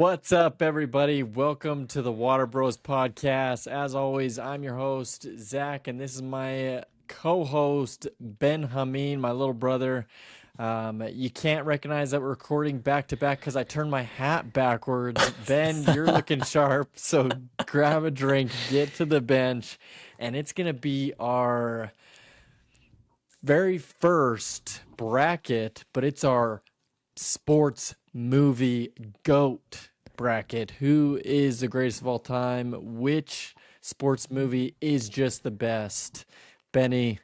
What's up, everybody? Welcome to the Waterbros podcast. As always, I'm your host, Zach, and this is my co-host, Ben Hameen, my little brother. You can't recognize that we're recording back to back because I turned my hat backwards. Ben, you're looking sharp, so grab a drink, get to the bench, and it's going to be our very first bracket, but it's our sports movie GOAT bracket. Who is the greatest of all time? Which sports movie is just the best? Benny,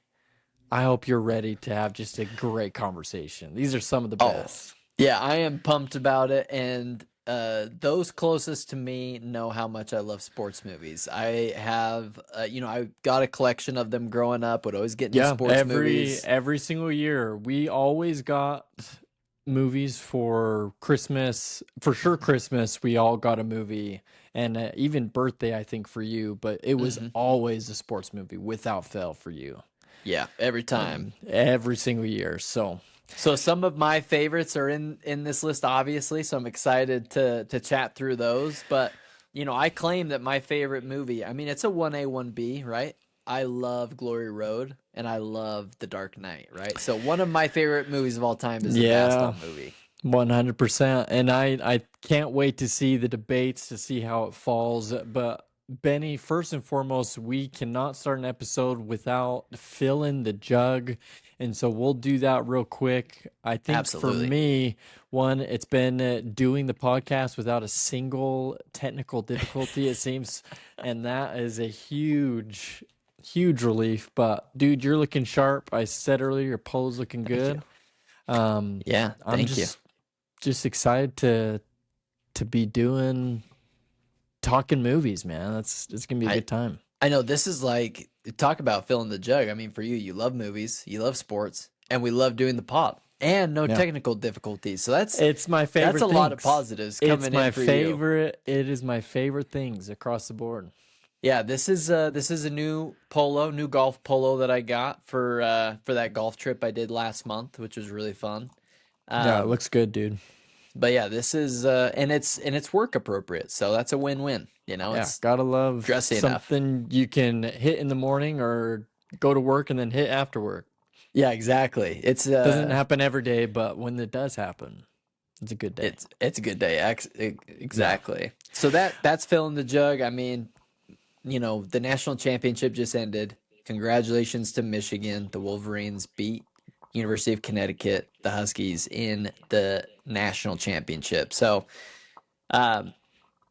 I hope you're ready to have just a great conversation. These are some of the best. Yeah, I am pumped about it, and those closest to me know how much I love sports movies. I have, I got a collection of them growing up. Would always get new sports movies. Every single year, we always got movies for Christmas. For sure, Christmas, we all got a movie, and even birthday, I think, for you. But it was always a sports movie without fail for you. Yeah, every time, every single year. So some of my favorites are in this list, obviously. So I'm excited to chat through those. But I claim that my favorite movie. I mean, it's a 1A 1B, right? I love Glory Road and I love The Dark Knight, right? So one of my favorite movies of all time is the basketball movie. 100%. And I can't wait to see the debates, to see how it falls. But Benny, first and foremost, we cannot start an episode without filling the jug. And so we'll do that real quick. I think Absolutely. For me, one, it's been doing the podcast without a single technical difficulty, it seems. And that is a huge relief. But dude, you're looking sharp. I said earlier, your pose looking good. Yeah, I'm just excited to be talking movies, man. It's gonna be a good time. I know this is like, talk about filling the jug. I mean, for you love movies, you love sports, and we love doing the pod. And no technical difficulties. So it's my favorite. That's a lot of positives coming in for you. It is my favorite things across the board. Yeah, this is a new golf polo that I got for that golf trip I did last month, which was really fun. Yeah, it looks good, dude. But yeah, this is and it's work appropriate, so that's a win-win. It's gotta love something you can hit in the morning or go to work and then hit after work. Yeah, exactly. It doesn't happen every day, but when it does happen, it's a good day. It's a good day. Exactly. Yeah. So that's filling the jug. I mean, the national championship just ended. Congratulations to Michigan. The Wolverines beat University of Connecticut, the Huskies, in the national championship. So,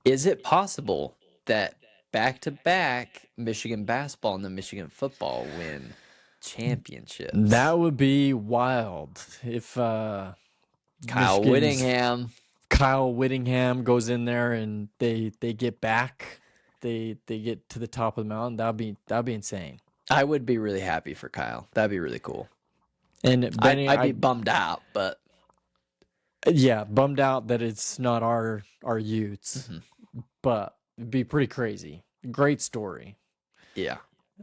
is it possible that back-to-back Michigan basketball and the Michigan football win championships? That would be wild if Kyle Whittingham goes in there and they get back. They get to the top of the mountain. That'd be insane. I would be really happy for Kyle. That'd be really cool. And Benny, I'd be bummed out, but bummed out that it's not our youths. But it'd be pretty crazy. Great story. Yeah,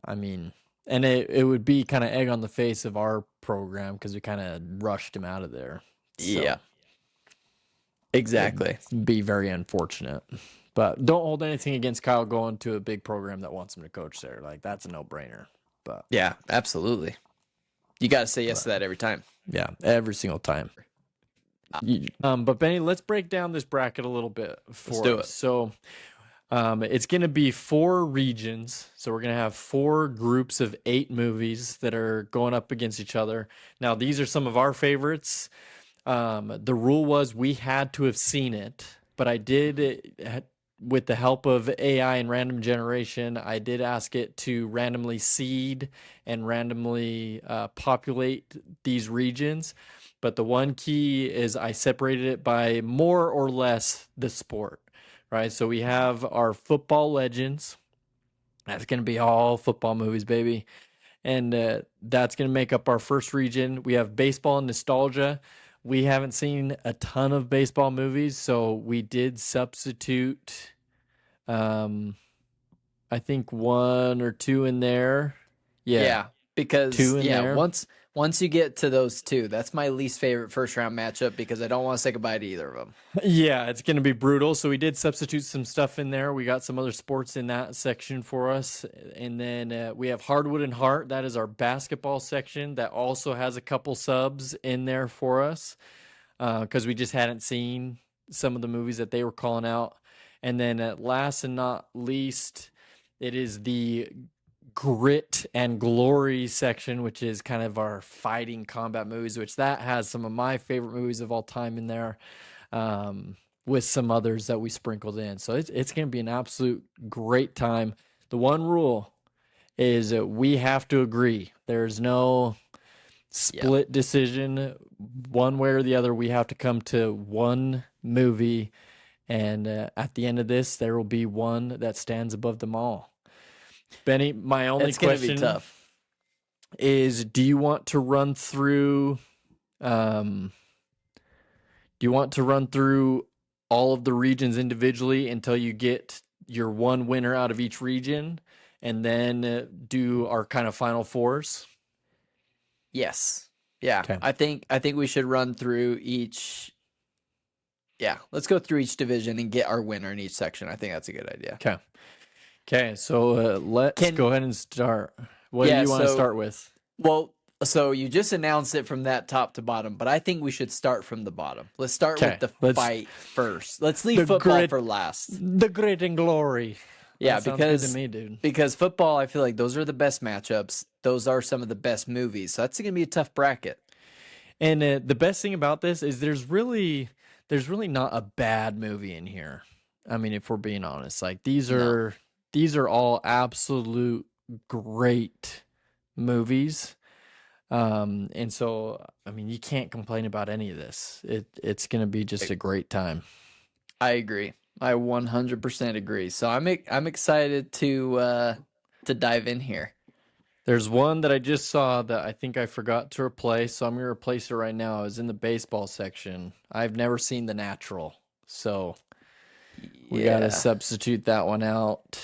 I mean, and it would be kind of egg on the face of our program because we kind of rushed him out of there. So yeah, exactly. It'd be very unfortunate. But don't hold anything against Kyle going to a big program that wants him to coach there. Like, that's a no-brainer. But yeah, absolutely. You got to say yes to that every time. Yeah, every single time. But Benny, let's break down this bracket a little bit for Let's do us. it. So it's going to be 4 regions. So we're going to have 4 groups of 8 movies that are going up against each other. Now, these are some of our favorites. The rule was we had to have seen it, but I did, with the help of AI and random generation, I did ask it to randomly seed and randomly populate these regions. But the one key is I separated it by more or less the sport, right? So we have our football legends. That's going to be all football movies, baby. And that's going to make up our first region. We have baseball and nostalgia. We haven't seen a ton of baseball movies, so we did substitute, I think 1 or 2 in there. Yeah, because 2 in there. Once you get to those two, that's my least favorite first round matchup because I don't want to say goodbye to either of them. Yeah, it's going to be brutal. So we did substitute some stuff in there. We got some other sports in that section for us. And then we have Hardwood and Heart. That is our basketball section that also has a couple subs in there for us because we just hadn't seen some of the movies that they were calling out. And then last and not least, it is the Grit and Glory section, which is kind of our fighting combat movies, which that has some of my favorite movies of all time in there, with some others that we sprinkled in. So it's going to be an absolute great time. The one rule is that we have to agree. There's no split decision one way or the other. We have to come to one movie, and at the end of this, there will be one that stands above them all. Benny, my only It's going to be question tough. is, do you want to run through all of the regions individually until you get your one winner out of each region, and then do our kind of final fours? Yes. Yeah. Okay. I think we should run through each. Yeah. Let's go through each division and get our winner in each section. I think that's a good idea. Okay. Okay. So let's go ahead and start. What do you want to start with? Well, so you just announced it from that top to bottom, but I think we should start from the bottom. Let's start with the fight first. Let's leave football for last. The Grit and Glory. Yeah, That sounds good to me, dude. Because football, I feel like those are the best matchups. Those are some of the best movies. So that's going to be a tough bracket. And the best thing about this is there's really not a bad movie in here. I mean, if we're being honest, like these are all absolute great movies. And so, I mean, you can't complain about any of this. It's going to be just a great time. I agree. I 100% agree. So I'm excited to dive in here. There's one that I just saw that I think I forgot to replace, so I'm going to replace it right now. It's in the baseball section. I've never seen The Natural, so we got to substitute that one out.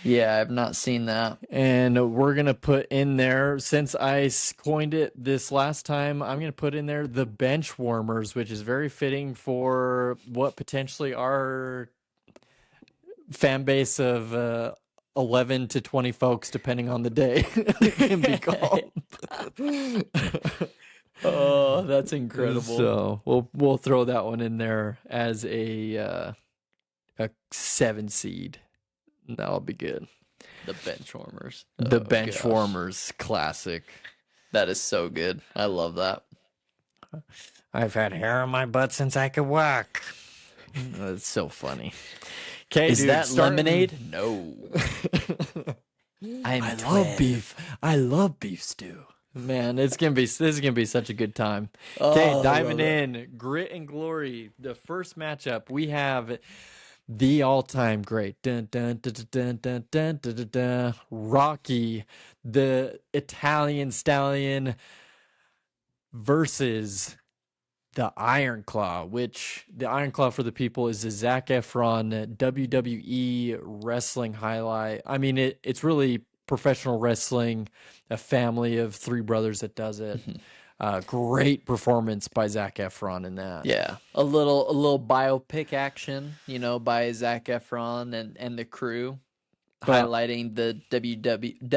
Yeah, I've not seen that. And we're going to put in there, since I coined it this last time, I'm going to put in there the Benchwarmers, which is very fitting for what potentially our fan base of 11 to 20 folks, depending on the day, can be called. Oh, that's incredible. So we'll throw that one in there as a 7 seed. That'll be good. The Benchwarmers. The Benchwarmers classic. That is so good. I love that. I've had hair on my butt since I could walk. That's so funny. Okay, is that lemonade? No. I love beef. I love beef stew. Man, this is gonna be such a good time. Okay, diving in, Grit and Glory. The first matchup we have. The all-time great, dun, dun, dun, dun, dun, dun, dun, dun, dun, Rocky, the Italian Stallion, versus the Iron Claw, which the Iron Claw for the people is the Zac Efron WWE wrestling highlight. I mean, it's really professional wrestling, a family of 3 brothers that does it. Great performance by Zac Efron in that. Yeah, a little biopic action, by Zac Efron and the crew, highlighting the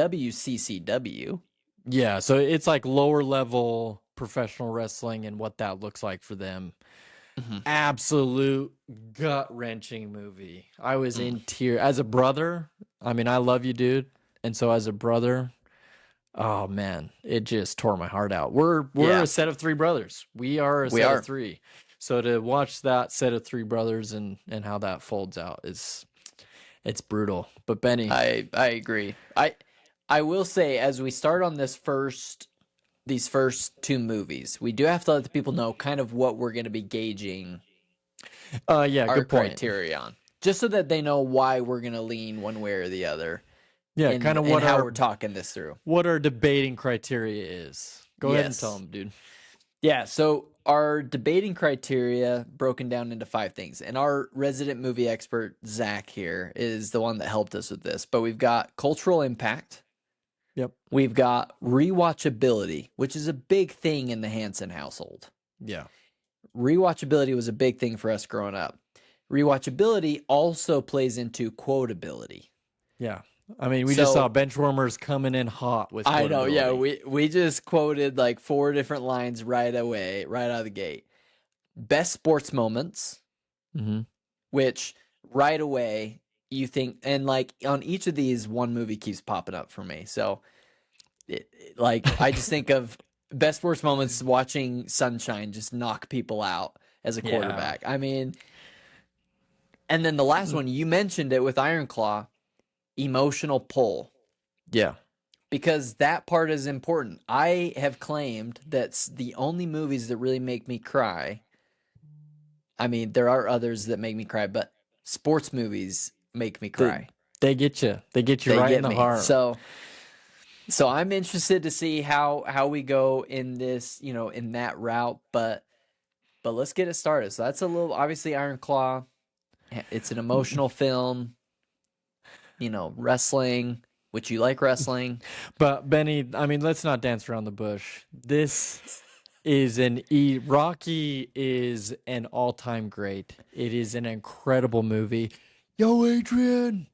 WCCW. Yeah, so it's like lower level professional wrestling and what that looks like for them. Absolute gut-wrenching movie. I was in tears as a brother. I mean, I love you, dude, and so as a brother. Oh man, it just tore my heart out. We're a set of 3 brothers. We are a set of 3. So to watch that set of 3 brothers and how that folds out it's brutal. But Benny, I agree. I will say, as we start on these first 2 movies, we do have to let the people know kind of what we're going to be gauging. Our good criteria on, just so that they know why we're going to lean one way or the other. Yeah, kind of how we're talking this through. What our debating criteria is. Go ahead and tell them, dude. Yeah, so our debating criteria broken down into 5 things. And our resident movie expert, Zach, here, is the one that helped us with this. But we've got cultural impact, Yep. We've got rewatchability, which is a big thing in the Hansen household. Yeah. Rewatchability was a big thing for us growing up. Rewatchability also plays into quotability. Yeah. I mean, we just saw So Benchwarmers coming in hot with I know, yeah, quotability. we just quoted like 4 different lines right away, right out of the gate. Best sports moments, Mm-hmm. which right away you think, and like on each of these, one movie keeps popping up for me. So like I just think of best sports moments watching Sunshine just knock people out as a Yeah. quarterback. I mean, and then the last one you mentioned it with Iron Claw, emotional pull, Yeah. because that part is important. I have claimed that's the only movies that really make me cry. I mean, there are others that make me cry, but sports movies make me They cry. they get you. They get you They right in get the me. heart. So I'm interested to see how we go in this, in that route, but let's get it started. So that's a little, obviously, Iron Claw. It's an emotional film, wrestling, which you like wrestling. But Benny, I mean, let's not dance around the bush. This is Rocky is an all-time great. It is an incredible movie. Yo, Adrian,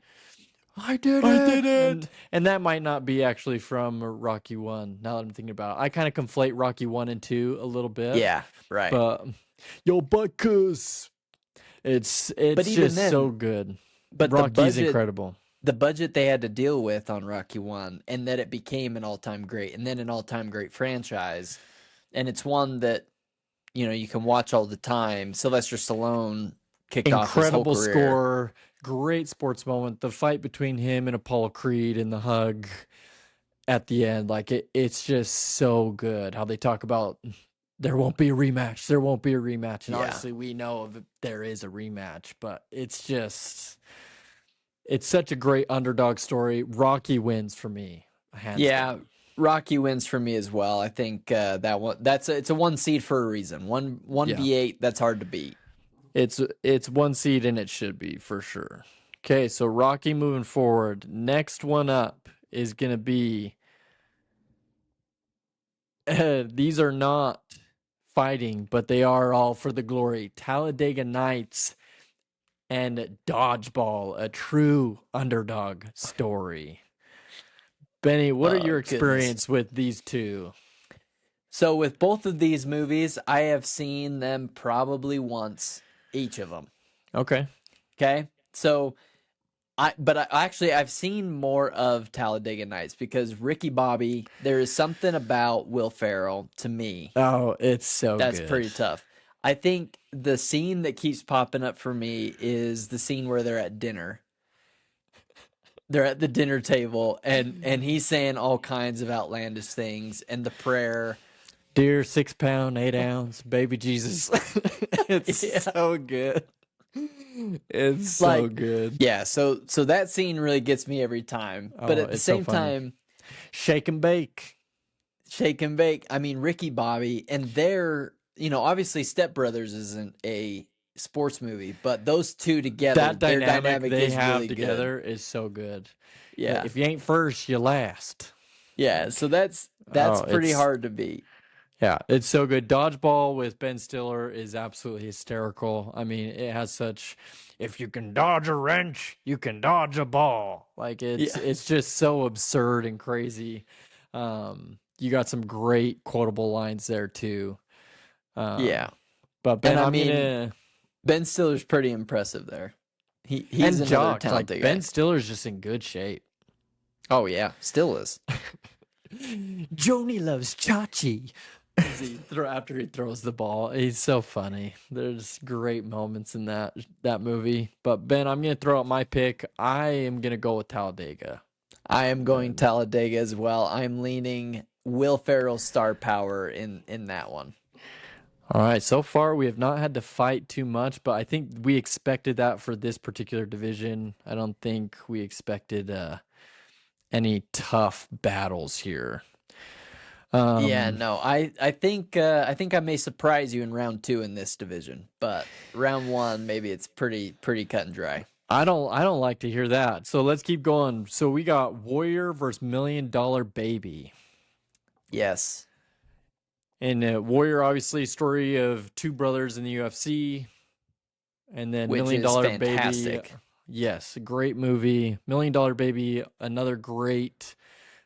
I did I it. did it. And that might not be actually from Rocky 1. Now that I'm thinking about it, I kind of conflate Rocky 1 and 2 a little bit. Yeah, right. But yo, Butkus, But it's even just so then, good. but Rocky's incredible. the budget they had to deal with on Rocky 1, and that it became an all-time great, and then an all-time great franchise. And it's one that, you can watch all the time. Sylvester Stallone kicked off his whole Incredible career. score, great sports moment. The fight between him and Apollo Creed and the hug at the end, like it's just so good. How they talk about there won't be a rematch, there won't be a rematch, and Yeah. obviously we know there is a rematch, but it's such a great underdog story. Rocky wins for me, hands Yeah, down. Rocky wins for me as well. I think that one it's a one seed for a reason. One Yeah, V8 that's hard to beat. it's one seed and it should be for sure. Okay, so Rocky moving forward. Next one up is gonna be these are not fighting, but they are all for the glory. Talladega Nights and Dodgeball, a true underdog story. Benny, what are your Oh goodness. experience with these two? So with both of these movies, I have seen them probably once each of them. Okay. Okay? So I've seen more of Talladega Nights because Ricky Bobby, there is something about Will Ferrell to me Oh, it's so that's good. pretty tough. I think the scene that keeps popping up for me is the scene where they're at dinner. They're at the dinner table and he's saying all kinds of outlandish things and the prayer. Dear 6 pound, 8 ounce, baby Jesus. It's Yeah. so good. It's so Like, good. yeah, so that scene really gets me every time. But Oh, at the it's so same funny. time, Shake and bake. Shake and Bake, I mean Ricky Bobby, and they're, obviously Step Brothers isn't a sports movie, but those two together, That their dynamic dynamic they is have really good. together is so good. Yeah. If you ain't first, you last. Yeah, Like, so that's oh, pretty hard to beat. yeah, it's so good. Dodgeball with Ben Stiller is absolutely hysterical. I mean, it has such if you can dodge a wrench, you can dodge a ball. Like Yeah. it's just so absurd and crazy. You got some great quotable lines there too. Yeah. But And Ben, I I'm mean, gonna Ben Stiller's pretty impressive there. He's and another Jock, like talented Ben guy. Stiller's just in good shape. Oh yeah, still is. Joni loves Chachi. After he throws the ball, he's so funny. There's great moments in that movie. But Ben, I'm gonna throw out my pick. I am gonna go with Talladega. I am going And Talladega as well. I'm leaning Will Ferrell's star power in that one. all right, so far we have not had to fight too much, but I think we expected that for this particular division. I don't think we expected any tough battles here. Yeah, Um, no, I think I may surprise you in round 2 in this division, but round 1 maybe it's pretty cut and dry. I don't like to hear that. So let's keep going. So we got Warrior versus $1 Million Baby. Yes, And Warrior, obviously, story of two brothers in the UFC, and then which Million is Dollar Baby. fantastic. Yes, great movie. $1 Million Baby, another great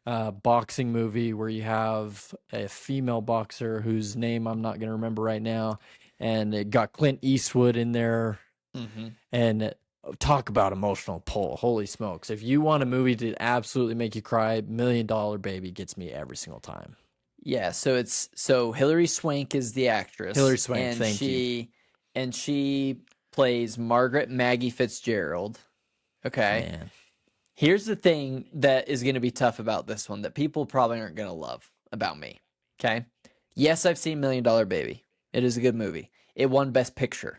boxing movie where you have a female boxer whose name I'm not going to remember right now, and it got Clint Eastwood in there, Hmm. and talk about emotional pull. Holy smokes! If you want a movie to absolutely make you cry, $1 Million Baby gets me every single time. Yeah, so Hilary Swank is the Hilary actress, Swank, and thank you. she plays Margaret Maggie Fitzgerald. Okay. Man. Here's the thing that is going to be tough about this one that people probably aren't going to love about me. Okay. Yes, I've seen $1 Million Baby. It is a good movie. It won Best Picture.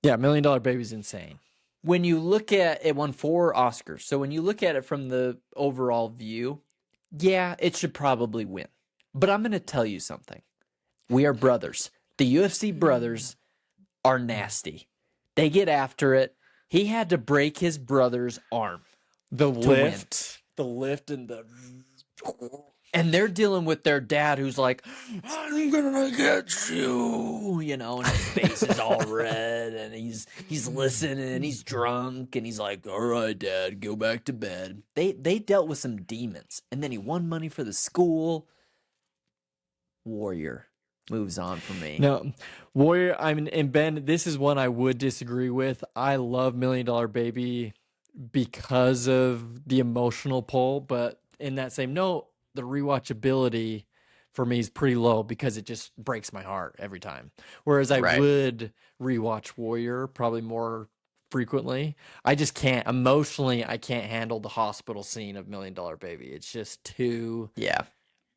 Yeah, $1 Million Baby's insane. When you look at it, won 4 Oscars. So when you look at it from the overall view, yeah, it should probably win. But I'm going to tell you something. We are brothers. The UFC brothers are nasty. They get after it. He had to break his brother's arm The to win. the lift, and the And they're dealing with their dad who's like, I'm gonna get you, and his face is all red and he's listening and he's drunk and he's like, all right, dad, go back to bed. They dealt with some demons, and then he won money for the school. Warrior moves on for me. no Warrior. I mean, and Ben, this is one I would disagree with. I love $1 Million Baby because of the emotional pull, but in that same note, the rewatchability for me is pretty low because it just breaks my heart every time. Whereas I Right. would rewatch Warrior probably more frequently. I just can't emotionally. I can't handle the hospital scene of $1 Million Baby. It's just too Yeah.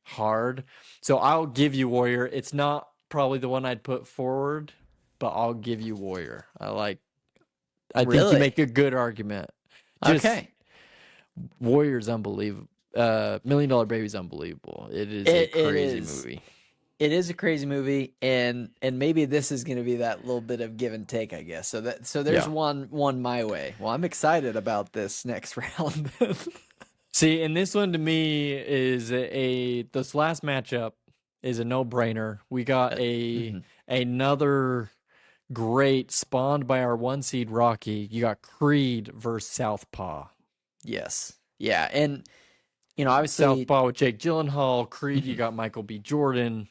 hard. So I'll give you Warrior. It's not probably the one I'd put forward, but I'll give you Warrior. I think you Really? make a good argument. Just Okay. Warrior's unbelievable. $1 Million Baby's unbelievable. It is a It crazy is. movie. It is a crazy movie, and maybe this is going to be that little bit of give and take, I guess. So there's Yeah. one my way. Well, I'm excited about this next round. See, and this one to me is this last matchup is a no-brainer. We got Mhm. another great spawned by our 1 seed Rocky. You got Creed versus Southpaw. Yes, yeah, and obviously, Southpaw with Jake Gyllenhaal. Creed, you mhm. got Michael B. Jordan.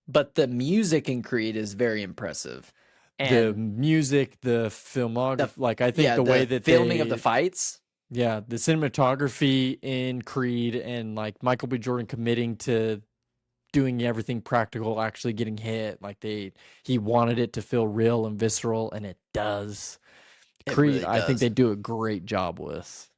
But the music in Creed is very impressive, The and music, the filmography, like I think yeah, the way the that filming of the they, fights. yeah, the cinematography in Creed, and like Michael B. Jordan committing to doing everything practical, actually getting hit. Like he wanted it to feel real and visceral, and it does. It Creed, really I think does. they do a great job with.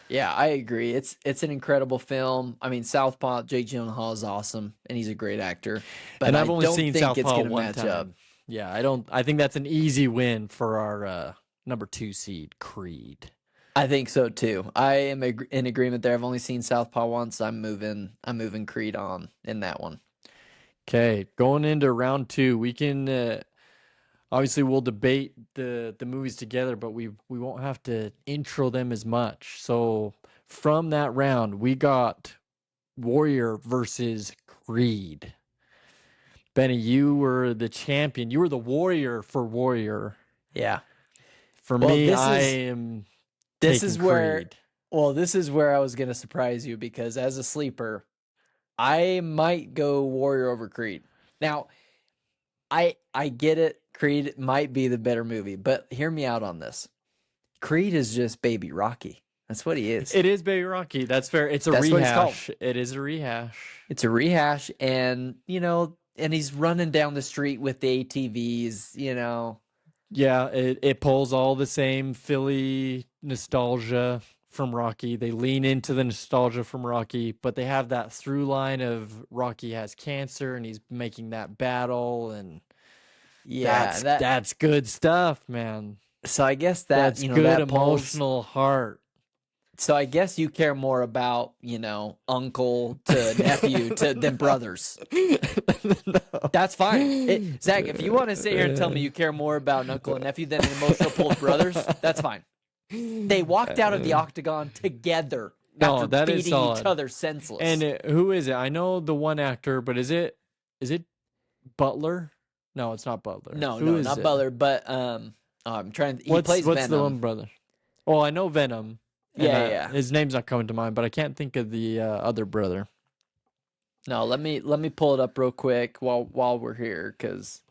Yeah, I agree. It's an incredible film. I mean, Southpaw, Jake Gyllenhaal is awesome, and he's a great actor. But And I I've only don't seen think it's Southpaw going to one match up. time. Yeah, I don't. I think that's an easy win for our number 2 seed Creed. I think so too. I am in agreement there. I've only seen Southpaw once. I'm moving Creed on in that one. Okay, going into round 2, we can obviously we'll debate the movies together, but we won't have to intro them as much. So from that round, we got Warrior versus Creed. Benny, you were the champion. You were the warrior for Warrior. Yeah. For Well, me, I am this taking is where Creed. this is where I was going to surprise you because as a sleeper, I might go Warrior over Creed. Now, I get it. Creed might be the better movie, but hear me out on this. Creed is just baby Rocky. That's what he is. It is Baby Rocky. That's fair. It's a That's what he's called. rehash. It is a rehash. It's a rehash, and and he's running down the street with the ATVs. Yeah, it pulls all the same Philly nostalgia from Rocky. They lean into the nostalgia from Rocky, but they have that through line of Rocky has cancer and he's making that battle, and Yeah, that's good stuff, man. so I guess that That's good that pulls emotional heart. So I guess you care more about, uncle to nephew than brothers. No. That's fine. Zach, if you want to sit here and tell me you care more about an uncle and nephew than an emotional pull with brothers, that's fine. They walked out of the octagon together No, after that is beating each solid. other senseless. And who is it? I know the one actor, but is it Butler? No, it's not Butler. No, Who is not it? Butler, but I'm trying. He plays What's Venom. the one brother? Well, I know Venom. And Yeah. his name's not coming to mind, but I can't think of the other brother. No, let me pull it up real quick while we're here, because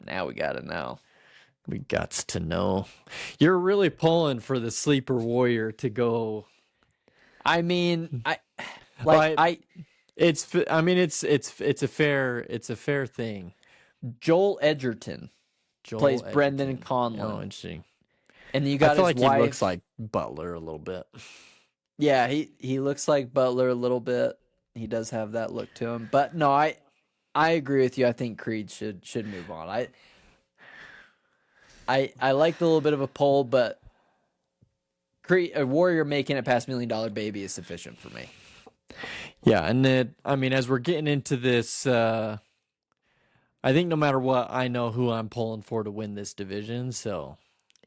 now we gotta know. We gots to know. You're really pulling for the sleeper warrior to go. I mean, it's a fair thing. Joel Edgerton plays Brendan Conlon. Oh, interesting. And then you got I feel his like wife. he looks like Butler a little bit. Yeah, he looks like Butler a little bit. He does have that look to him. But no, I agree with you. I think Creed should move on. I like the little bit of a pull, but Creed, a Warrior making it past $1 Million Baby is sufficient for me. Yeah, and as we're getting into this, I think no matter what, I know who I'm pulling for to win this division. So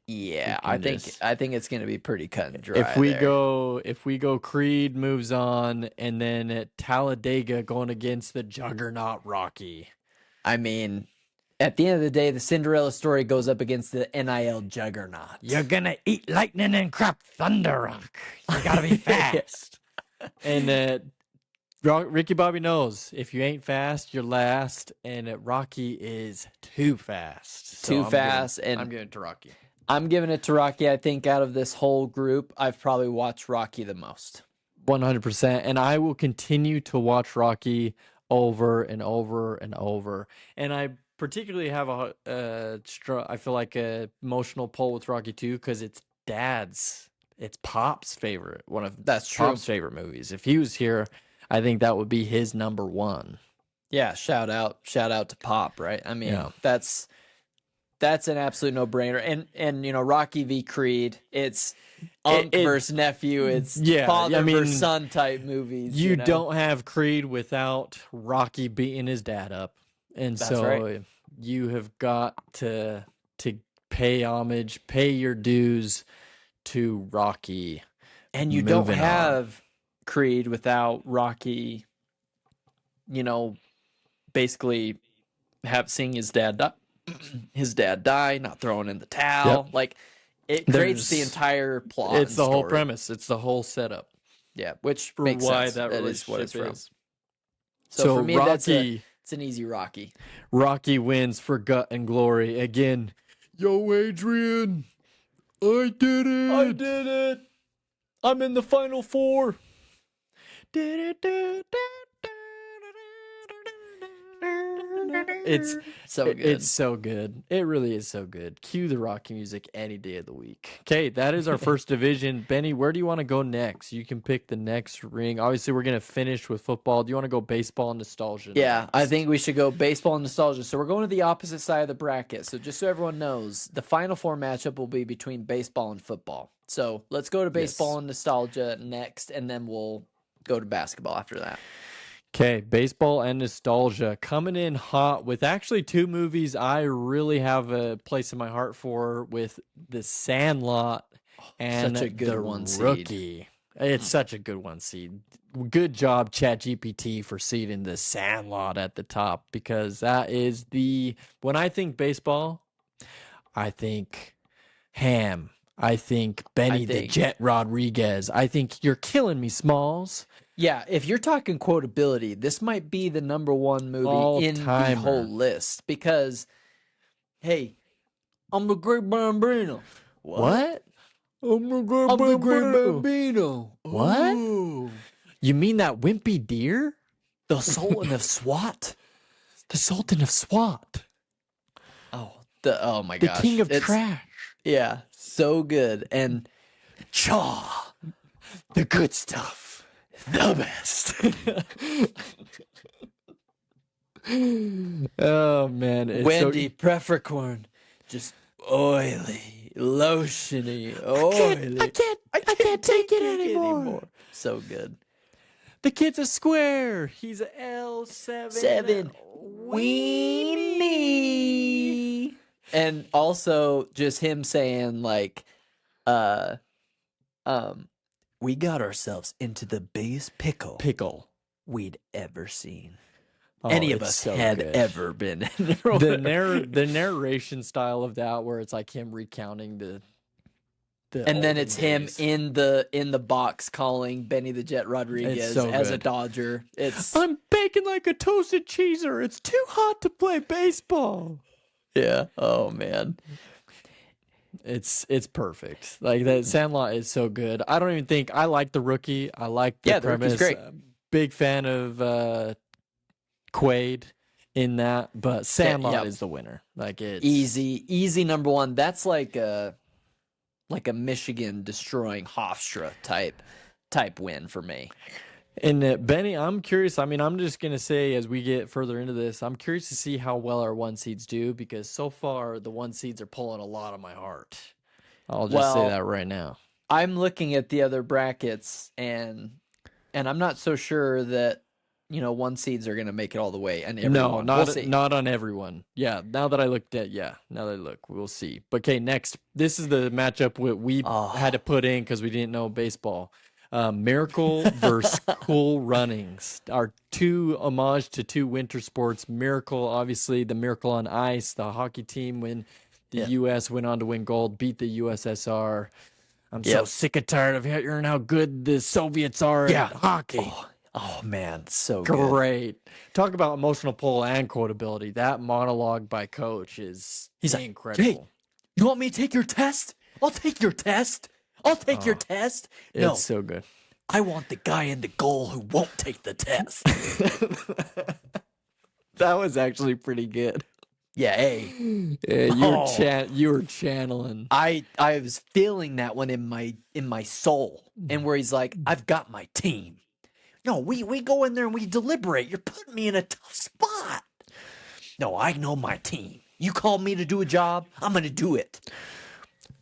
yeah, I think it's going to be pretty cut and dry. if we go, Creed moves on, and then at Talladega going against the Juggernaut Rocky. I mean, at the end of the day, the Cinderella story goes up against the NIL Juggernaut. You're gonna eat lightning and crap thunder, Rock. You gotta be fast. And Ricky Bobby knows if you ain't fast, you're last. And Rocky is too fast. I'm giving it to Rocky. I'm giving it to Rocky. I think out of this whole group, I've probably watched Rocky the most. 100%. And I will continue to watch Rocky over and over and over. And I particularly have I feel like a emotional pull with Rocky 2 because it's Pop's favorite, one of Pop's favorite movies. If he was here, I think that would be his number one. Yeah, shout out to Pop, right? I mean, that's an absolute no-brainer. And Rocky v. Creed, it's versus nephew, it's father versus son type movies. You don't have Creed without Rocky beating his dad up. And that's so right. You have got to pay homage, pay your dues to Rocky. And you don't have Creed without Rocky, basically seeing his dad die, not throwing in the towel. Yep. Like, it creates the entire plot. It's the whole premise. It's the whole setup. Yeah, which makes sense. That is what it's from. is. So for me, Rocky, it's an easy Rocky. Rocky wins for gut and glory again. Yo, Adrian, I did it. I'm in the final four. It's so good. It's so good. It really is so good. Cue the Rocky music any day of the week. Okay, that is our first division. Benny, where do you want to go next? You can pick the next ring. Obviously, we're going to finish with football. Do you want to go baseball and nostalgia? Yeah, next? I think we should go baseball and nostalgia. So we're going to the opposite side of the bracket. So just so everyone knows, the final four matchup will be between baseball and football. So let's go to baseball and nostalgia next, and then we'll go to basketball after that. Okay, baseball and nostalgia coming in hot with actually two movies I really have a place in my heart for, with The Sandlot and such a good The one Rookie. seed. It's such a good one seed. Good job, ChatGPT, for seeding The Sandlot at the top, because that is when I think baseball, I think Ham. I think Benny the Jet Rodriguez. I think You're Killing Me, Smalls. Yeah, if you're talking quotability, this might be the number one movie in the whole list, because, hey, I'm the great Bambino. What? I'm the great Bambino. What? Ooh. You mean that wimpy deer? The Sultan of SWAT. The Sultan of SWAT. Oh my gosh. The king of trash. Yeah, so good. And Chaw, the good stuff. The best. Oh man, Wendy Peppercorn, just oily, lotiony, oily. I I can't take it anymore. So good. The kid's a square. He's a L7 Seven weenie. And also just him saying like, uh, we got ourselves into the biggest pickle we'd ever seen. Oh, Any of it's us so had good. ever been. The narration style of that, where it's like him recounting the and then olden it's him days. in the box calling Benny the Jet Rodriguez so as a good. Dodger. It's I'm baking like a toasted cheeser. It's too hot to play baseball. yeah. Oh man. It's perfect. Like that Sandlot is so good. I don't even think I like The Rookie. I like the The Rookie's premise. great. Big fan of Quaid in that, but Sandlot is the winner. Like it's easy number one. That's like a Michigan destroying Hofstra type win for me. And Benny, I'm curious. I mean, I'm just gonna say as we get further into this, I'm curious to see how well our one seeds do, because so far the one seeds are pulling a lot of my heart. I'll just say that right now. I'm looking at the other brackets and I'm not so sure that one seeds are gonna make it all the way. And everyone, No, we'll see. not on everyone. Yeah, now that I looked at, now that I look, we'll see. But okay, next, this is the matchup we had to put in because we didn't know baseball. Miracle versus Cool Runnings. Our two homage to two winter sports. Miracle, obviously, the Miracle on Ice, the hockey team when the U.S. went on to win gold, beat the USSR. I'm so sick and tired of hearing how good the Soviets are at hockey. Oh man, so great. Talk about emotional pull and quotability. That monologue by Coach is incredible. Like, hey, you want me to take your test? I'll take your test. I'll take your test. No, it's so good. I want the guy in the goal who won't take the test. That was actually pretty good. Yeah, hey. Yeah, you were channeling. I was feeling that one in my soul. And where he's like, I've got my team. No, we go in there and we deliberate. You're putting me in a tough spot. No, I know my team. You called me to do a job, I'm going to do it.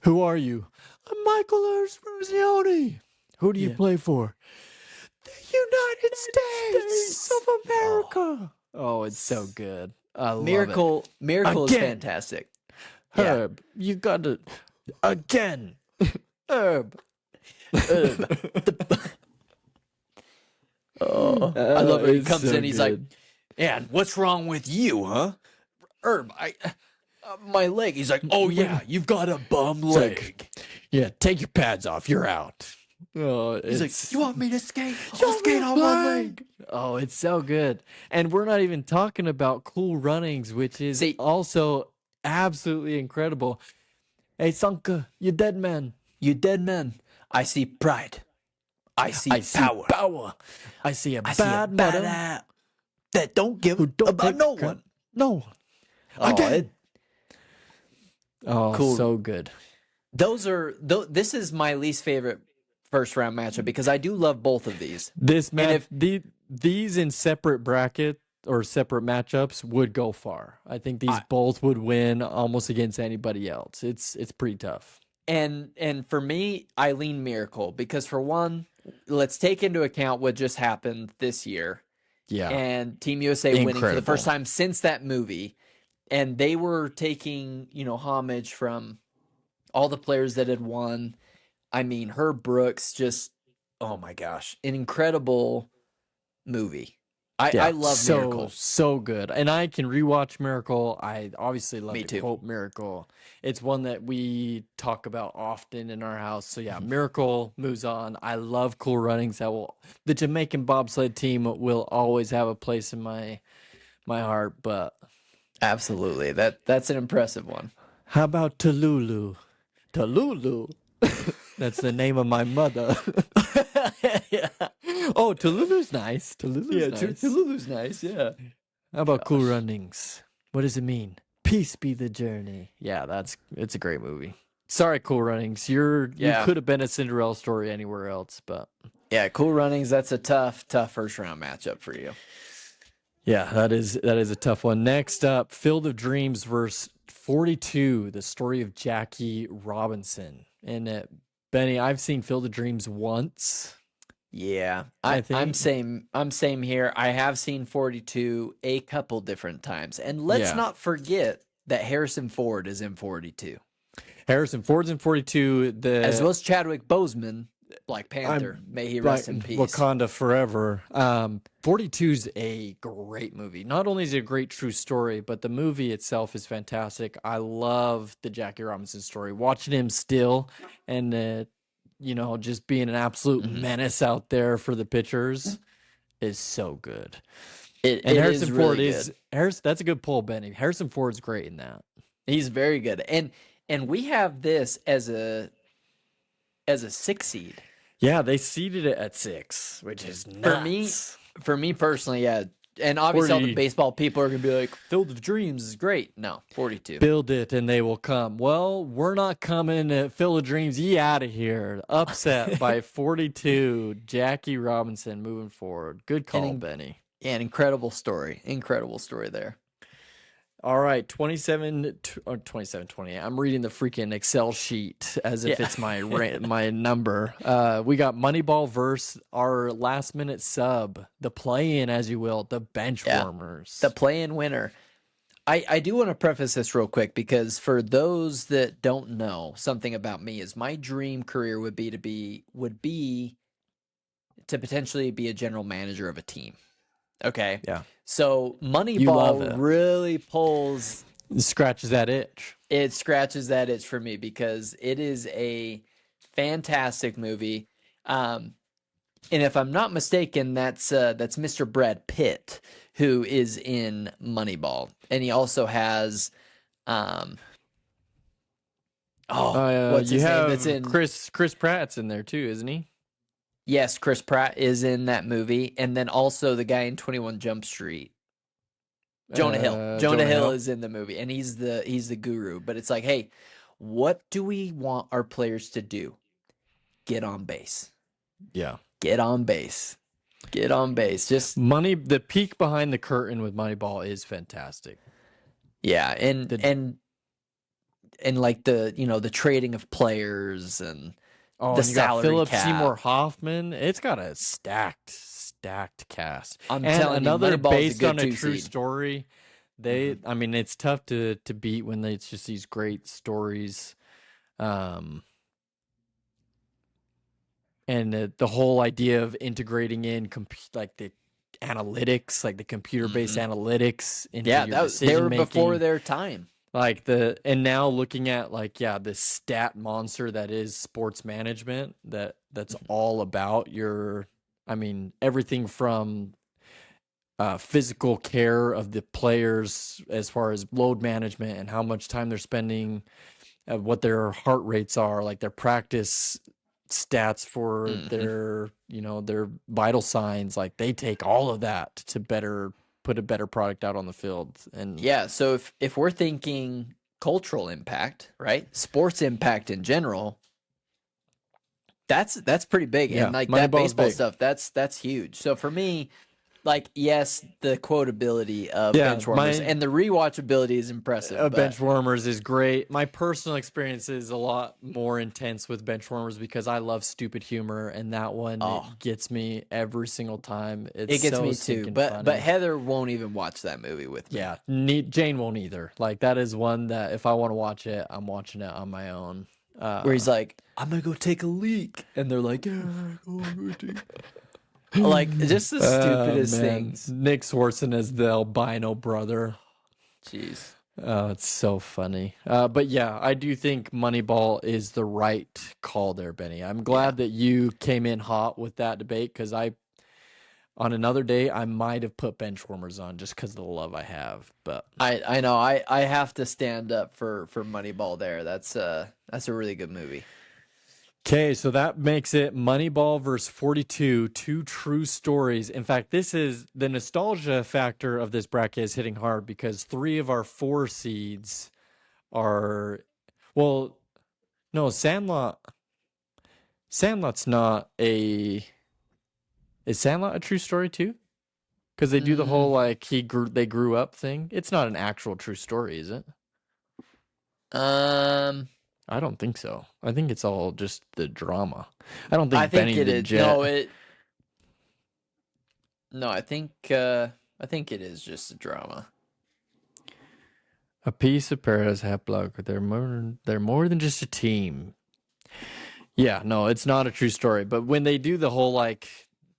Who are you? I'm Michael Espressione. Who do you play for? The United States of America. Oh, it's so good. I love Miracle is fantastic. Herb, you got to again. Herb. I love it. He comes in, he's good. like, "And what's wrong with you, huh? Herb, my leg." He's like, "Oh yeah, you've got a bum leg." Yeah, take your pads off. You're out. Oh, he's like, "You want me to skate? I'll skate on one leg." Oh, it's so good. And we're not even talking about Cool Runnings, which is also absolutely incredible. Hey, Sanka, you dead man. You dead man. I see pride. I see power. I see a bad mother that don't give about no one. No one. Again. Cool. So good. This is my least favorite first round matchup because I do love both of these. These in separate bracket or separate matchups would go far. I think these both would win almost against anybody else. It's pretty tough. And for me, I lean Miracle because for one, let's take into account what just happened this year. Yeah. And Team USA winning for the first time since that movie. And they were taking, homage from all the players that had won. I mean, Herb Brooks, just, oh my gosh, an incredible movie. I love Miracle. So good. And I can rewatch Miracle. I obviously love to quote Miracle. It's one that we talk about often in our house. So yeah, Miracle moves on. I love Cool Runnings. The Jamaican bobsled team will always have a place in my heart, but absolutely. That's an impressive one. How about Talulu? Talulu? That's the name of my mother. Yeah. Oh, Talulu's nice. Talulu's nice. Yeah. How about Cool Runnings? What does it mean? Peace be the journey. Yeah, it's a great movie. Sorry, Cool Runnings. You could have been a Cinderella story anywhere else, but yeah, Cool Runnings. That's a tough first round matchup for you. Yeah, that is a tough one. Next up, Field of Dreams versus 42, the story of Jackie Robinson. And Benny, I've seen Field of Dreams once, Yeah, I I'm think. same. I'm same here. I have seen 42 a couple different times, and let's Yeah. not forget that Harrison Ford is in 42, Harrison Ford's in 42. as well as Chadwick Boseman, Black Panther. I'm May he like rest in peace. Wakanda Forever. 42's a great movie. Not only is it a great true story, but the movie itself is fantastic. I love the Jackie Robinson story. Watching him still and just being an absolute Hmm. menace out there for the pitchers is so good. And It is Harrison Ford really good. is Harris. That's a good pull, Benny. Harrison Ford's great in that. He's very good, and we have this as a 6 seed. Yeah, they seeded it at 6, which is For me, nuts. for me personally, yeah. And obviously, all the 40 baseball people are gonna be like, "Field of Dreams is great." No, 42. build it and they will come. Well, we're not coming at Field of Dreams. Ye out of here. Upset by 42. Jackie Robinson moving forward. Good call, And Benny. yeah, an incredible story. Incredible story there. All right, 27, 28. I'm reading the freaking Excel sheet as if Yeah. it's my number. We got Moneyball versus our last minute sub, the play-in, as you will, the Yeah. Benchwarmers. The play-in winner. I do want to preface this real quick because for those that don't know something about me is my dream career would be to potentially be a general manager of a team. Okay. Yeah, So you love Moneyball it. really pulls Scratches that itch. it scratches that itch for me because it is a fantastic movie. And if I'm not mistaken, that's Mr. Brad Pitt who is in Moneyball, and he also has what's You his name? That's have in Chris Pratt's in there too, isn't he? yes, Chris Pratt is in that movie, and then also the guy in 21 Jump Street, Jonah Hill. Jonah Jonah Hill Hill. is in the movie, and he's the guru. But it's like, hey, what do we want our players to do? Get on base. Yeah. Get on base. Get on base. Just The peek behind the curtain with Moneyball is fantastic. yeah, The and like the trading of players and Oh, the and you got salary Philip cap. Seymour Hoffman. It's got a stacked cast. I'm And telling you, another Moneyball's a based good on a true 2 seed. story. I mean, it's tough to beat when it's just these great stories. And the whole idea of integrating in like the analytics, like the computer-based Mhm. analytics into Yeah, your they decision were before making. their time. And now looking at the stat monster that is sports management, that's Mhm. all about everything from physical care of the players as far as load management and how much time they're spending, what their heart rates are, like their practice stats for Mhm. their vital signs. Like they take all of that to put a better product out on the field. And Yeah, so if we're thinking cultural impact, right? Sports impact in general, that's pretty big. And yeah, like that Moneyball's baseball big. stuff, that's huge. So for me, like yes, the quotability of Yeah, Benchwarmers and the rewatchability is impressive, but Benchwarmers is great. My personal experience is a lot more intense with Benchwarmers because I love stupid humor, and that one oh, it gets me every single time. It's it gets so me too. stinking But funny. Heather won't even watch that movie with me. Yeah, Jane won't either. Like that is one that if I want to watch it, I'm watching it on my own. Where he's like, I'm gonna go take a leak, and they're like, yeah, go take. Like just the stupidest Man, things. Nick Swartzen as the albino brother. Jeez. Oh, it's so funny. But yeah, I do think Moneyball is the right call there, Benny. I'm glad that you came in hot with that debate because on another day, I might have put Benchwarmers on just because of the love I have. But I know I have to stand up for Moneyball there. That's a really good movie. okay, so that makes it Moneyball versus 42, two true stories. In fact, this is the nostalgia factor of this bracket is hitting hard because 3 of our 4 seeds are, well, no, Sandlot's not a, is Sandlot a true story too? Because they do the whole like they grew up thing. It's not an actual true story, is it? Um, I don't think so. I think it's all just the drama. I don't I think think Benny it the is. No, Jet. it. No, I think it is just a drama. A piece of Paris Haplock. They're more than just a team. Yeah, no, it's not a true story. But when they do the whole like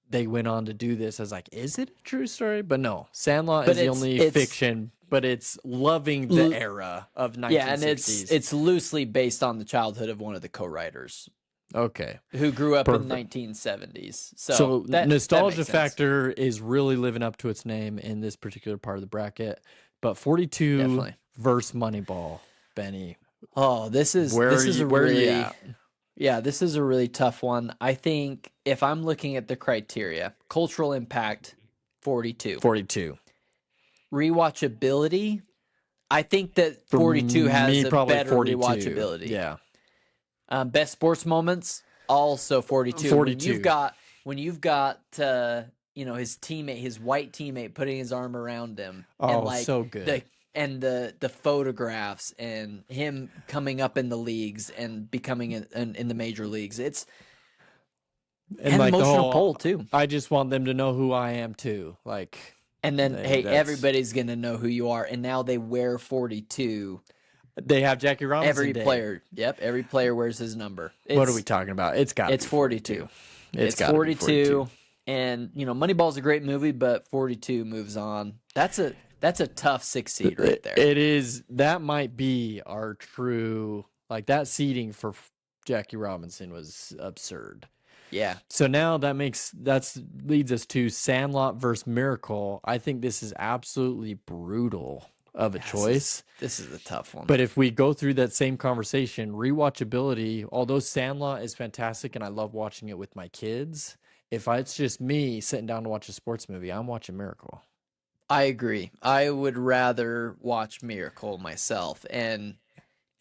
they went on to do this, I was like, is it a true story? But no, Sandlot But is the only it's fiction, but it's loving the l- era of yeah, and 1960s. it's loosely based on the childhood of one of the co-writers Okay, who grew up in perfect. 1970s. So So that nostalgia makes sense. factor is really living up to its name in this particular part of the bracket. But 42 Definitely. versus Moneyball, Benny. Oh, Where are this is you a where are you really at? yeah, this is a really tough one. I think if I'm looking at the criteria, cultural impact 42. 42. Rewatchability, I think that For 42 has me, a probably better 42. rewatchability. Yeah. Best sports moments, also 42. 42. When you've got his teammate, his white teammate, putting his arm around him, and Oh, like so good. the photographs and him coming up in the leagues and becoming in the major leagues. It's And an like the emotional whole pull too. I just want them to know who I am too. Like And then hey, that's everybody's gonna know who you are. And now they wear 42. they have Jackie Robinson Every Day. player, yep, every player wears his number. What are we talking about? It's got to It's be 42. 42. It's It's got to be 42. 42. And Moneyball's a great movie, but 42 moves on. That's a tough 6 seed right there. It is that might be our true like that seating for Jackie Robinson was absurd. Yeah. So now that's leads us to Sandlot versus Miracle. I think this is absolutely brutal of a choice. This is a tough one. But if we go through that same conversation, rewatchability, although Sandlot is fantastic and I love watching it with my kids, if it's just me sitting down to watch a sports movie, I'm watching Miracle. I agree. I would rather watch Miracle myself, and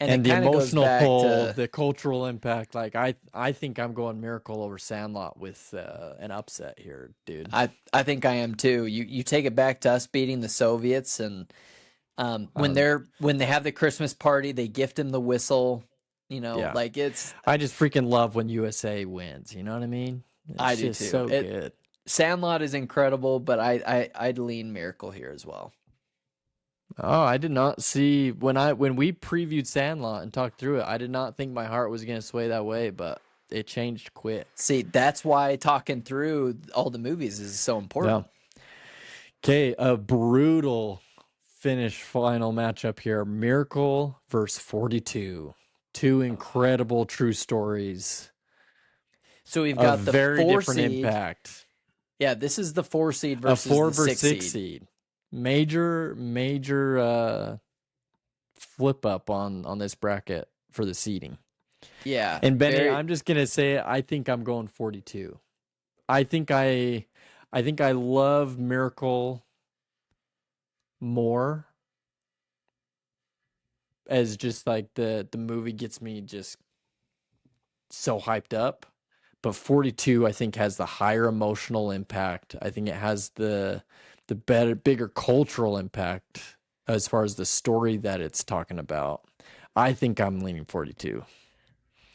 it And the kind of goes emotional back pull, to the cultural impact, like I think I'm going Miracle over Sandlot with an upset here, dude. I think I am too. You take it back to us beating the Soviets, and when Um, they have the Christmas party, they gift him the whistle. yeah, Like it's I just freaking love when USA wins. You know what I mean? I It's do just too. so good. Sandlot is incredible, but I'd lean Miracle here as well. Oh, I did not see when we previewed Sandlot and talked through it. I did not think my heart was gonna sway that way, but it changed quick. See, that's why talking through all the movies is so Yeah. important. Okay, a brutal finish final matchup here. Miracle versus 42. Two incredible true stories So we've of got the very four different seed. impact. Yeah, this is the 4 seed A versus 4 the versus 6 6 seed. seed. Major flip up on this bracket for the seeding. Yeah, And Benny, very. I'm just gonna say I think I'm going 42. I think I love Miracle more as just like the movie gets me just so hyped up. But 42 I think has the higher emotional impact. I think it has the bigger cultural impact as far as the story that it's talking about. I think I'm leaning 42.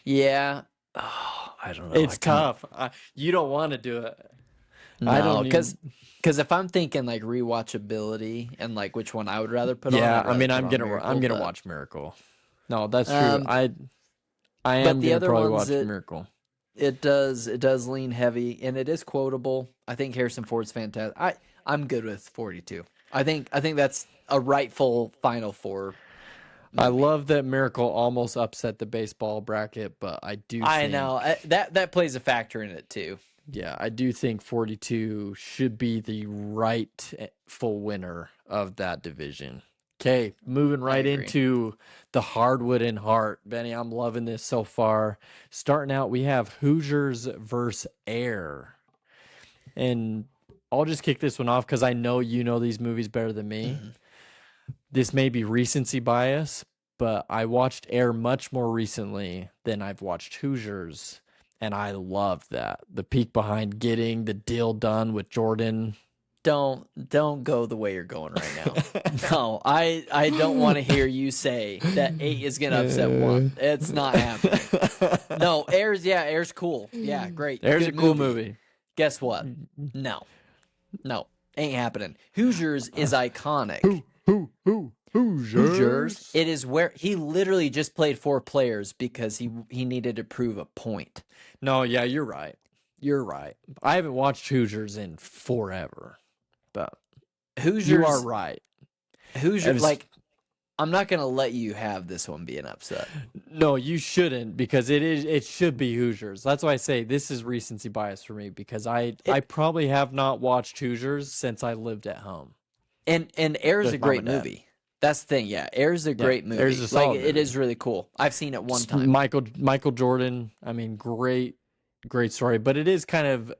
Yeah. Oh, I don't know. It's tough. You don't want to do it. I No, don't even. because if I'm thinking like rewatchability and like which one I would rather put on, Yeah, I'd I rather mean, put I'm on gonna I'm Miracle. gonna But watch Miracle. No, that's true. um, I but am the gonna other probably ones watch Miracle. it does lean heavy and it is quotable. I think Harrison Ford's fantastic. I'm good with 42. I think that's a rightful Final Four I movie. love that Miracle almost upset the baseball bracket, but I do I think, know that plays a factor in it too. yeah, I do think 42 should be the rightful winner of that division. Okay, moving I right agree. into the hardwood and heart. Benny, I'm loving this so far. Starting out, we have Hoosiers versus Air. And I'll just kick this one off because I know you know these movies better than me. Mhm. This may be recency bias, but I watched Air much more recently than I've watched Hoosiers, and I love that. The peek behind getting the deal done with Jordan don't go the way you're going right now. No, I don't want to hear you say that 8 is gonna upset 1. It's not happening. No, Air's cool. Yeah, great. There's Good a cool movie. Guess what? No, ain't happening. Hoosiers is iconic. Hoosiers. It is where he literally just played 4 players because he needed to prove a point. No, yeah, you're right. You're right. I haven't watched Hoosiers in forever, but Hoosiers, you are right. Hoosiers, like, I'm not gonna let you have this one be an upset. No, you shouldn't, because it should be Hoosiers. That's why I say this is recency bias for me, because I probably have not watched Hoosiers since I lived at home. And Air's a great movie. That's the thing, yeah. Air's a great movie. Air's a solid movie. It is really cool. I've seen it one time. Michael Jordan, I mean, great story, but it is kind of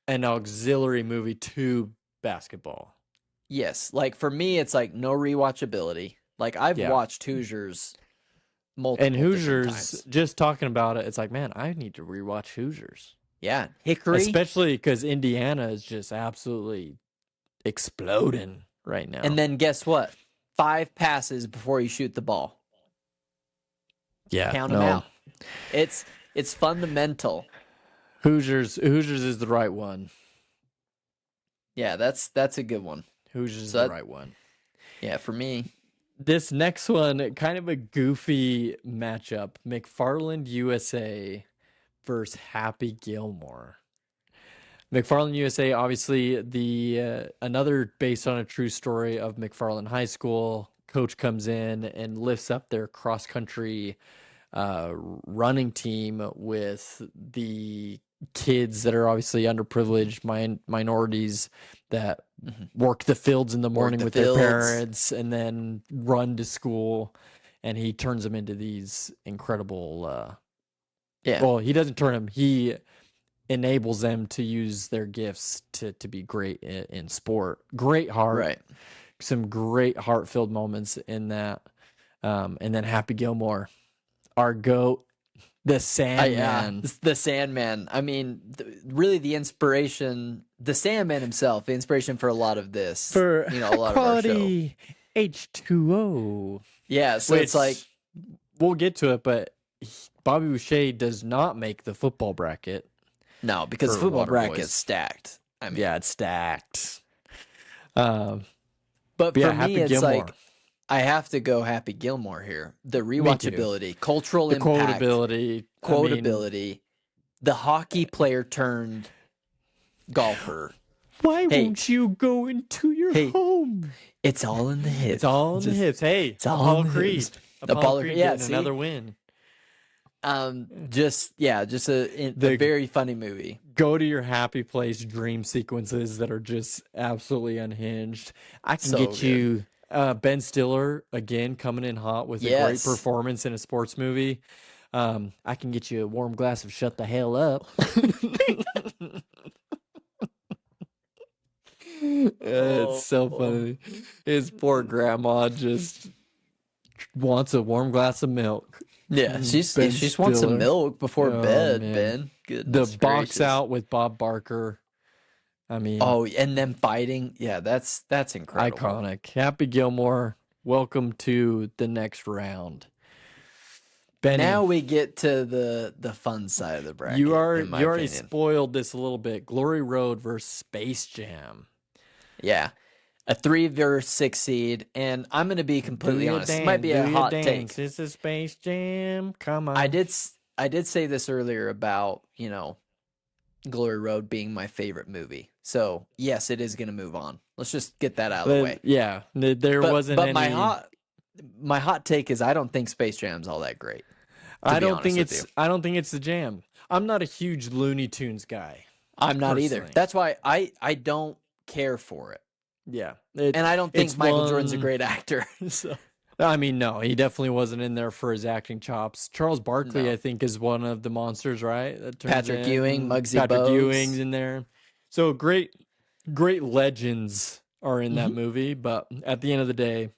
an auxiliary movie to basketball. Yes, like for me, it's like no rewatchability. Like I've watched Hoosiers multiple and Hoosiers, times. Just talking about it, it's like, man, I need to rewatch Hoosiers. Yeah, Hickory, especially because Indiana is just absolutely exploding right now. And then guess what? 5 passes before you shoot the ball. Yeah, count them out. It's fundamental. Hoosiers is the right one. Yeah, that's a good one. Hoosiers is the right one. Yeah, for me. This next one, kind of a goofy matchup. McFarland USA versus Happy Gilmore. McFarland USA, obviously the another based on a true story of McFarland High School. Coach comes in and lifts up their cross country running team with the kids that are obviously underprivileged minorities that work the fields in the morning with their parents and then run to school, and he turns them into these incredible well, he doesn't turn them, he enables them to use their gifts to be great in sport. Great heart, right? Some great heart-filled moments in that. And then Happy Gilmore, our GOAT, the Sandman. The Sandman. I mean, really the inspiration, the Sandman himself, the inspiration for a lot of this. For a lot quality of our show. H2O. Yeah, so it's like... We'll get to it, but Bobby Boucher does not make the football bracket. No, because the football bracket's stacked. I mean, yeah, it's stacked. But for me, Happy it's Gilmore. like... I have to go Happy Gilmore here. The rewatchability, cultural impact, quotability, the hockey player turned golfer. Why won't you go into your home? It's all in the hips. It's all in the hips. Hey, it's all in the hips. Apollo Creed getting another win. Just a very funny movie. Go to your happy place dream sequences that are just absolutely unhinged. I can get you Ben Stiller again coming in hot with a great performance in a sports movie. I can get you a warm glass of Shut the Hell Up. It's so funny. His poor grandma just wants a warm glass of milk. Yeah, she just wants some milk before bed, man. Ben. Goodness the box out with Bob Barker. I mean, and them fighting. Yeah, that's incredible. Iconic. Happy Gilmore, welcome to the next round. Benny, now we get to the fun side of the bracket. You already spoiled this a little bit. Glory Road versus Space Jam. Yeah. A 3 versus 6 seed, and I'm going to be completely honest. This might be a hot take. This is Space Jam. Come on. I did say this earlier about, Glory Road being my favorite movie. So, yes, it is going to move on. Let's just get that out of the way. Yeah, wasn't any... But my hot take is I don't think Space Jam's all that great. I don't think it's the Jam. I'm not a huge Looney Tunes guy. I'm not either. That's why I don't care for it. Yeah. And I don't think Michael Jordan's a great actor. So. I mean, no, he definitely wasn't in there for his acting chops. Charles Barkley, I think, is one of the monsters, right? Patrick Ewing, Muggsy Bogues. Patrick Ewing's in there. So great legends are in that movie. But at the end of the day,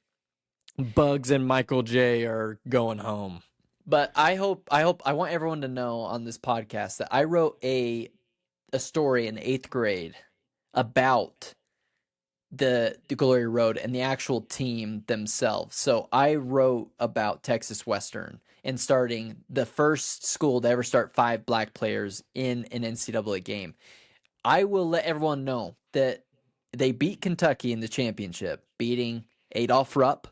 Bugs and Michael J are going home. But I want everyone to know on this podcast that I wrote a story in 8th grade about the Glory Road and the actual team themselves. So I wrote about Texas Western and starting the first school to ever start 5 black players in an NCAA game. I will let everyone know that they beat Kentucky in the championship, beating Adolph Rupp,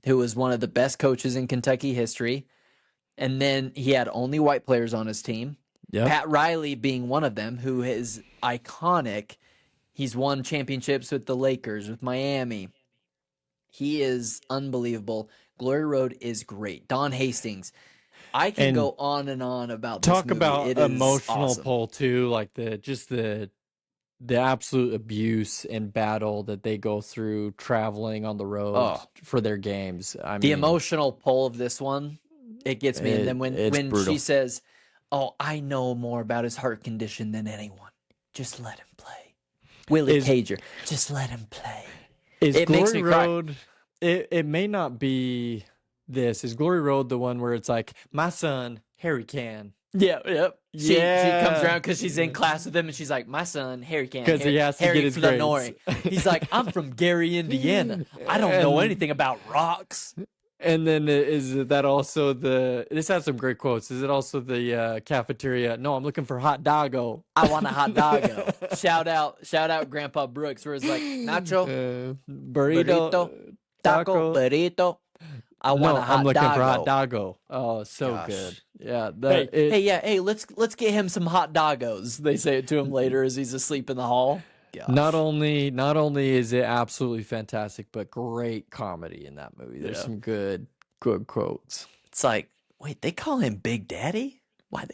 who was one of the best coaches in Kentucky history. And then he had only white players on his team. Yep. Pat Riley being one of them, who is iconic. He's won championships with the Lakers, with Miami. He is unbelievable. Glory Road is great. Don Hastings. I can go on and on about this talk movie. about It is emotional awesome. pull too, like the absolute abuse and battle that they go through traveling on the road for their games. I mean, the emotional pull of this one, it gets me. And then when she says, "Oh, I know more about his heart condition than anyone. Just let him play." Willie Cager, just let him play. It makes me cry. It may not be this. Is Glory Road the one where it's like, my son, Harry can? Yeah, yep. She comes around because she's in class with him, and she's like, "My son, Harry can." Because he has to get his grades. He's like, "I'm from Gary, Indiana. I don't know anything about rocks." And then is that also this has some great quotes. Is it also the cafeteria? No, I'm looking for hot doggo. I want a hot doggo. Shout out Grandpa Brooks, where it's like, nacho, burrito, taco, burrito. I'm looking for hot doggo. Oh, so good. Yeah. Hey, let's get him some hot doggos. They say it to him later as he's asleep in the hall. Gosh. Not only is it absolutely fantastic, but great comedy in that movie. There's some good quotes. It's like, wait, they call him Big Daddy? Why?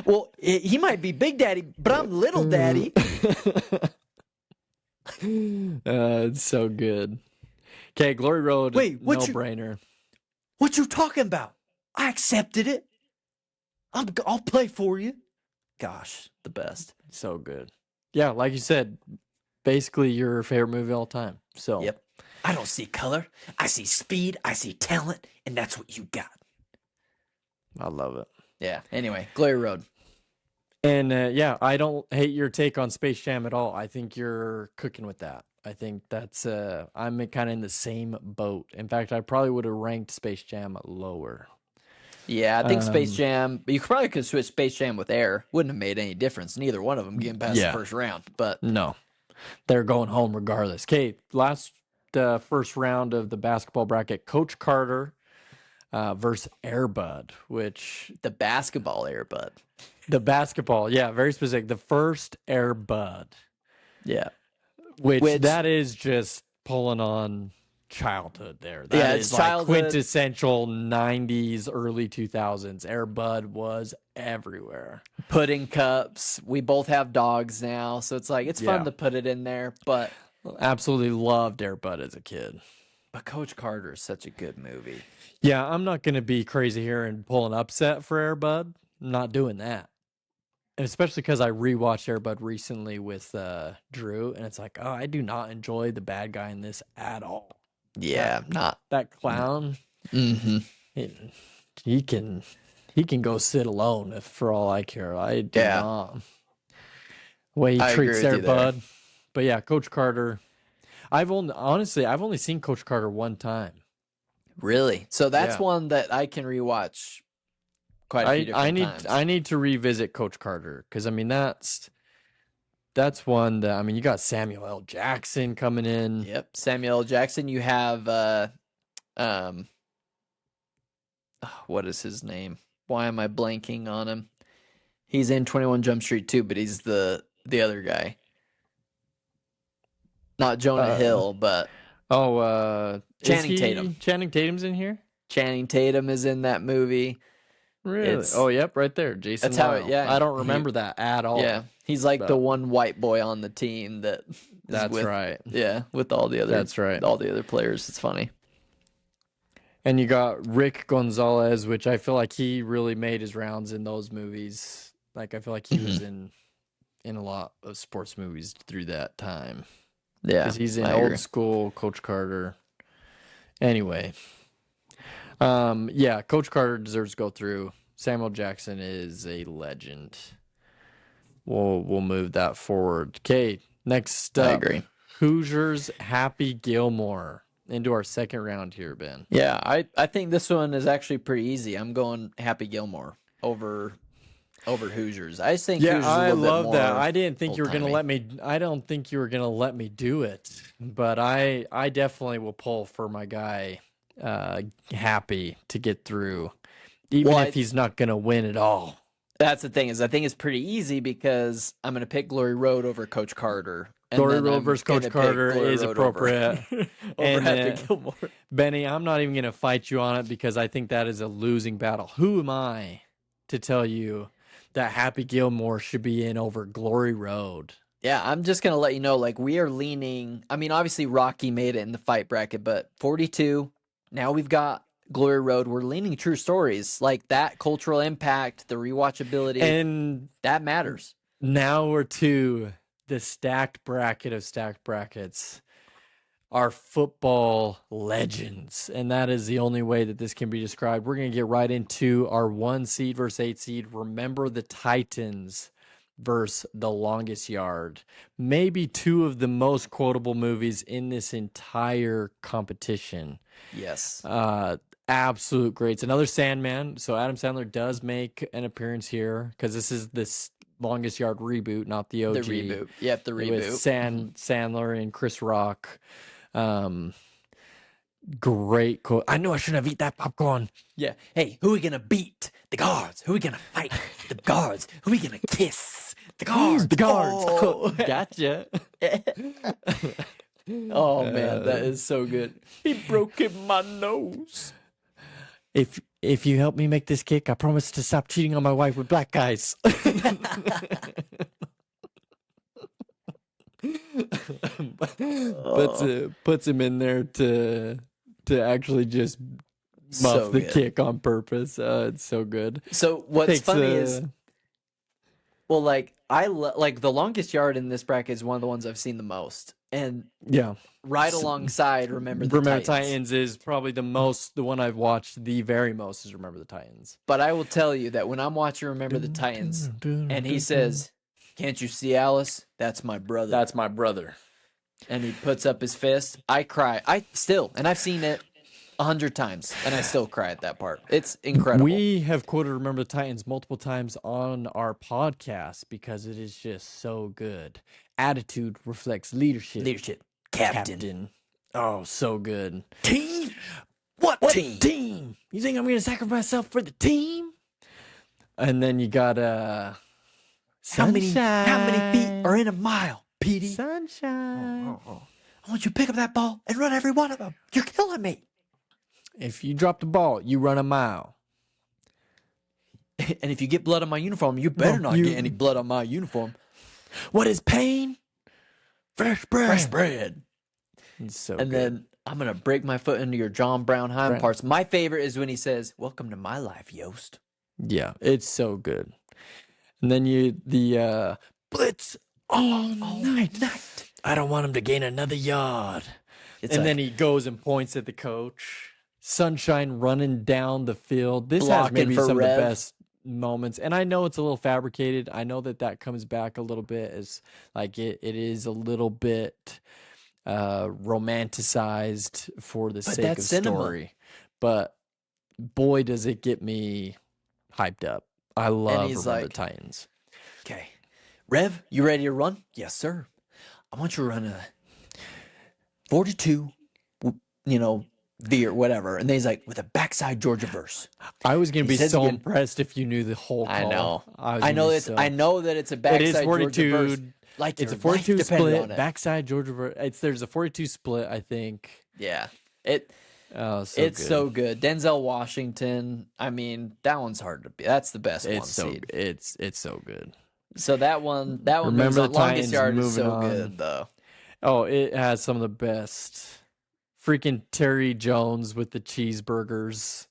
Well, he might be Big Daddy, but I'm Little Daddy. It's so good. Okay, Glory Road. Wait, no-brainer. What you talking about? I accepted it. I'll play for you. Gosh, the best. So good. Yeah, like you said, basically your favorite movie of all time. So yep. I don't see color. I see speed. I see talent, and that's what you got. I love it. Yeah. Anyway, Glory Road. And I don't hate your take on Space Jam at all. I think you're cooking with that. I think that's I'm kind of in the same boat. In fact, I probably would have ranked Space Jam lower. Yeah, I think Space Jam. You probably could switch Space Jam with Air. Wouldn't have made any difference. Neither one of them getting past the first round. But no, they're going home regardless. Okay, last first round of the basketball bracket: Coach Carter versus Air Bud. Which the basketball Air Bud. The basketball, yeah, very specific. The first Air Bud. Yeah. Which that is just pulling on childhood there. That is it's childhood. Like quintessential 90s, early 2000s. Air Bud was everywhere. Pudding cups. We both have dogs now, so it's like it's fun to put it in there. But absolutely loved Air Bud as a kid. But Coach Carter is such a good movie. Yeah, I'm not going to be crazy here and pull an upset for Air Bud. I'm not doing that. And especially because I rewatched Air Bud recently with Drew, and it's like, oh, I do not enjoy the bad guy in this at all. Yeah, not that clown. Mm-hmm. He can go sit alone if for all I care. I do not. The way he treats Air Bud. But yeah, Coach Carter. I've only seen Coach Carter one time. Really? So that's one that I can rewatch. Quite a few different times. I need to revisit Coach Carter because I mean that's one that you got Samuel L. Jackson coming in. Yep, Samuel L. Jackson. You have what is his name? Why am I blanking on him? He's in 21 Jump Street too, but he's the other guy. Not Jonah Hill, but Channing Tatum. Channing Tatum's in here. Channing Tatum is in that movie. Really? Yep, right there. Jason. That's Lyle. I don't remember that at all. Yeah, he's like the one white boy on the team that's right. Yeah, with all the other. That's right. All the other players. It's funny. And you got Rick Gonzalez, which I feel like he really made his rounds in those movies. Like I feel like he was in a lot of sports movies through that time. Yeah, because he's in Old School, Coach Carter. Anyway. Coach Carter deserves to go through. Samuel Jackson is a legend. We'll move that forward. Okay, next up. I agree. Hoosiers, Happy Gilmore into our second round here, Ben. Yeah, I think this one is actually pretty easy. I'm going Happy Gilmore over Hoosiers. I just think Yeah, Hoosiers is a I little bit love that. more I didn't think you were gonna old-timey. let me. I don't think you were gonna let me do it, but I definitely will pull for my guy, Happy to get through, even Well, if he's not gonna win at all. that's the thing is I think it's pretty easy because I'm going to pick Glory Road over Coach Carter. And Glory then Road I'm versus going Coach to pick Carter Glory is Road over, appropriate. over And Happy Gilmore. Benny, I'm not even gonna fight you on it because I think that is a losing battle. Who am I to tell you that Happy Gilmore should be in over Glory Road? Yeah, I'm just going to let you know, like, we are leaning. I mean, obviously, Rocky made it in the fight bracket, but 42. Now we've got Glory Road. We're leaning true stories. Like, that cultural impact, the rewatchability, And that matters. now we're to the stacked bracket of stacked brackets. Our football legends. And that is the only way that this can be described. We're going to get right into our 1 seed versus 8 seed. Remember the Titans versus The Longest Yard. Maybe two of the most quotable movies in this entire competition. Yes. Absolute greats. Another Sandman. So Adam Sandler does make an appearance here because this is this Longest Yard reboot, not the OG. The reboot. Yep, the reboot. With Sandler and Chris Rock. Great quote. I know I shouldn't have eat that popcorn. Yeah. Hey, who are we gonna beat? The guards. Who are we gonna fight? The guards. Who are we gonna kiss? The guards. The guards. Oh, Gotcha. Oh man, that is so good. He broke in my nose. If you help me make this cake, I promise to stop cheating on my wife with black guys. Puts him in there to actually just muff So the good. kick on purpose. It's so good. So what's Takes funny is, well, like like The Longest Yard in this bracket is one of the ones I've seen the most, and yeah. right alongside Remember the Titans is probably the one I've watched the very most is Remember the Titans. But I will tell you that when I'm watching Remember the Titans, and he says, "Can't you see Alice? That's my brother." That's my brother. And he puts up his fist. I cry. And I've seen it 100 times, and I still cry at that part. It's incredible. We have quoted Remember the Titans multiple times on our podcast because it is just so good. Attitude reflects leadership. Leadership. Captain. Oh, so good. Team? What team? Team. You think I'm going to sacrifice myself for the team? And then you got How many feet are in a mile, Petey? Sunshine. I want you to pick up that ball and run every one of them. You're killing me. If you drop the ball, you run a mile. And if you get blood on my uniform, you better not get any blood on my uniform. What is pain? Fresh bread. Fresh bread. It's so And good. then I'm going to break my foot into your John Brown hind parts. My favorite is when he says, "Welcome to my life, Yost." Yeah, it's so good. And then the blitz all night. I don't want him to gain another yard. Then he goes and points at the coach. Sunshine running down the field. This has Blocking maybe for some Rev. of the best moments. And I know it's a little fabricated. I know that comes back a little bit as like it is a little bit romanticized for the sake that's of cinema. story. But boy, does it get me hyped up. I love he's Remember the like, Titans. "Okay, Rev, you ready to run?" "Yes, sir." "I want you to run a 42, veer, whatever." And then he's like, "With a backside Georgia verse." I was gonna He be says so again- impressed if you knew the whole call. I know. was I gonna know be it's. so- I know that it's a It backside is Georgia 42. verse. Like It's a your life 42 depended split. on it. Backside Georgia verse. There's a 42 split, I think. Yeah. Oh, so It's good. so good. Denzel Washington. I mean, that one's hard to be. That's the best one It's so seed. it's so good. So that one Remember moves the on. Longest Titans Yard is moving so on. good though. Oh, it has some of the best. Freaking Terry Jones with the cheeseburgers.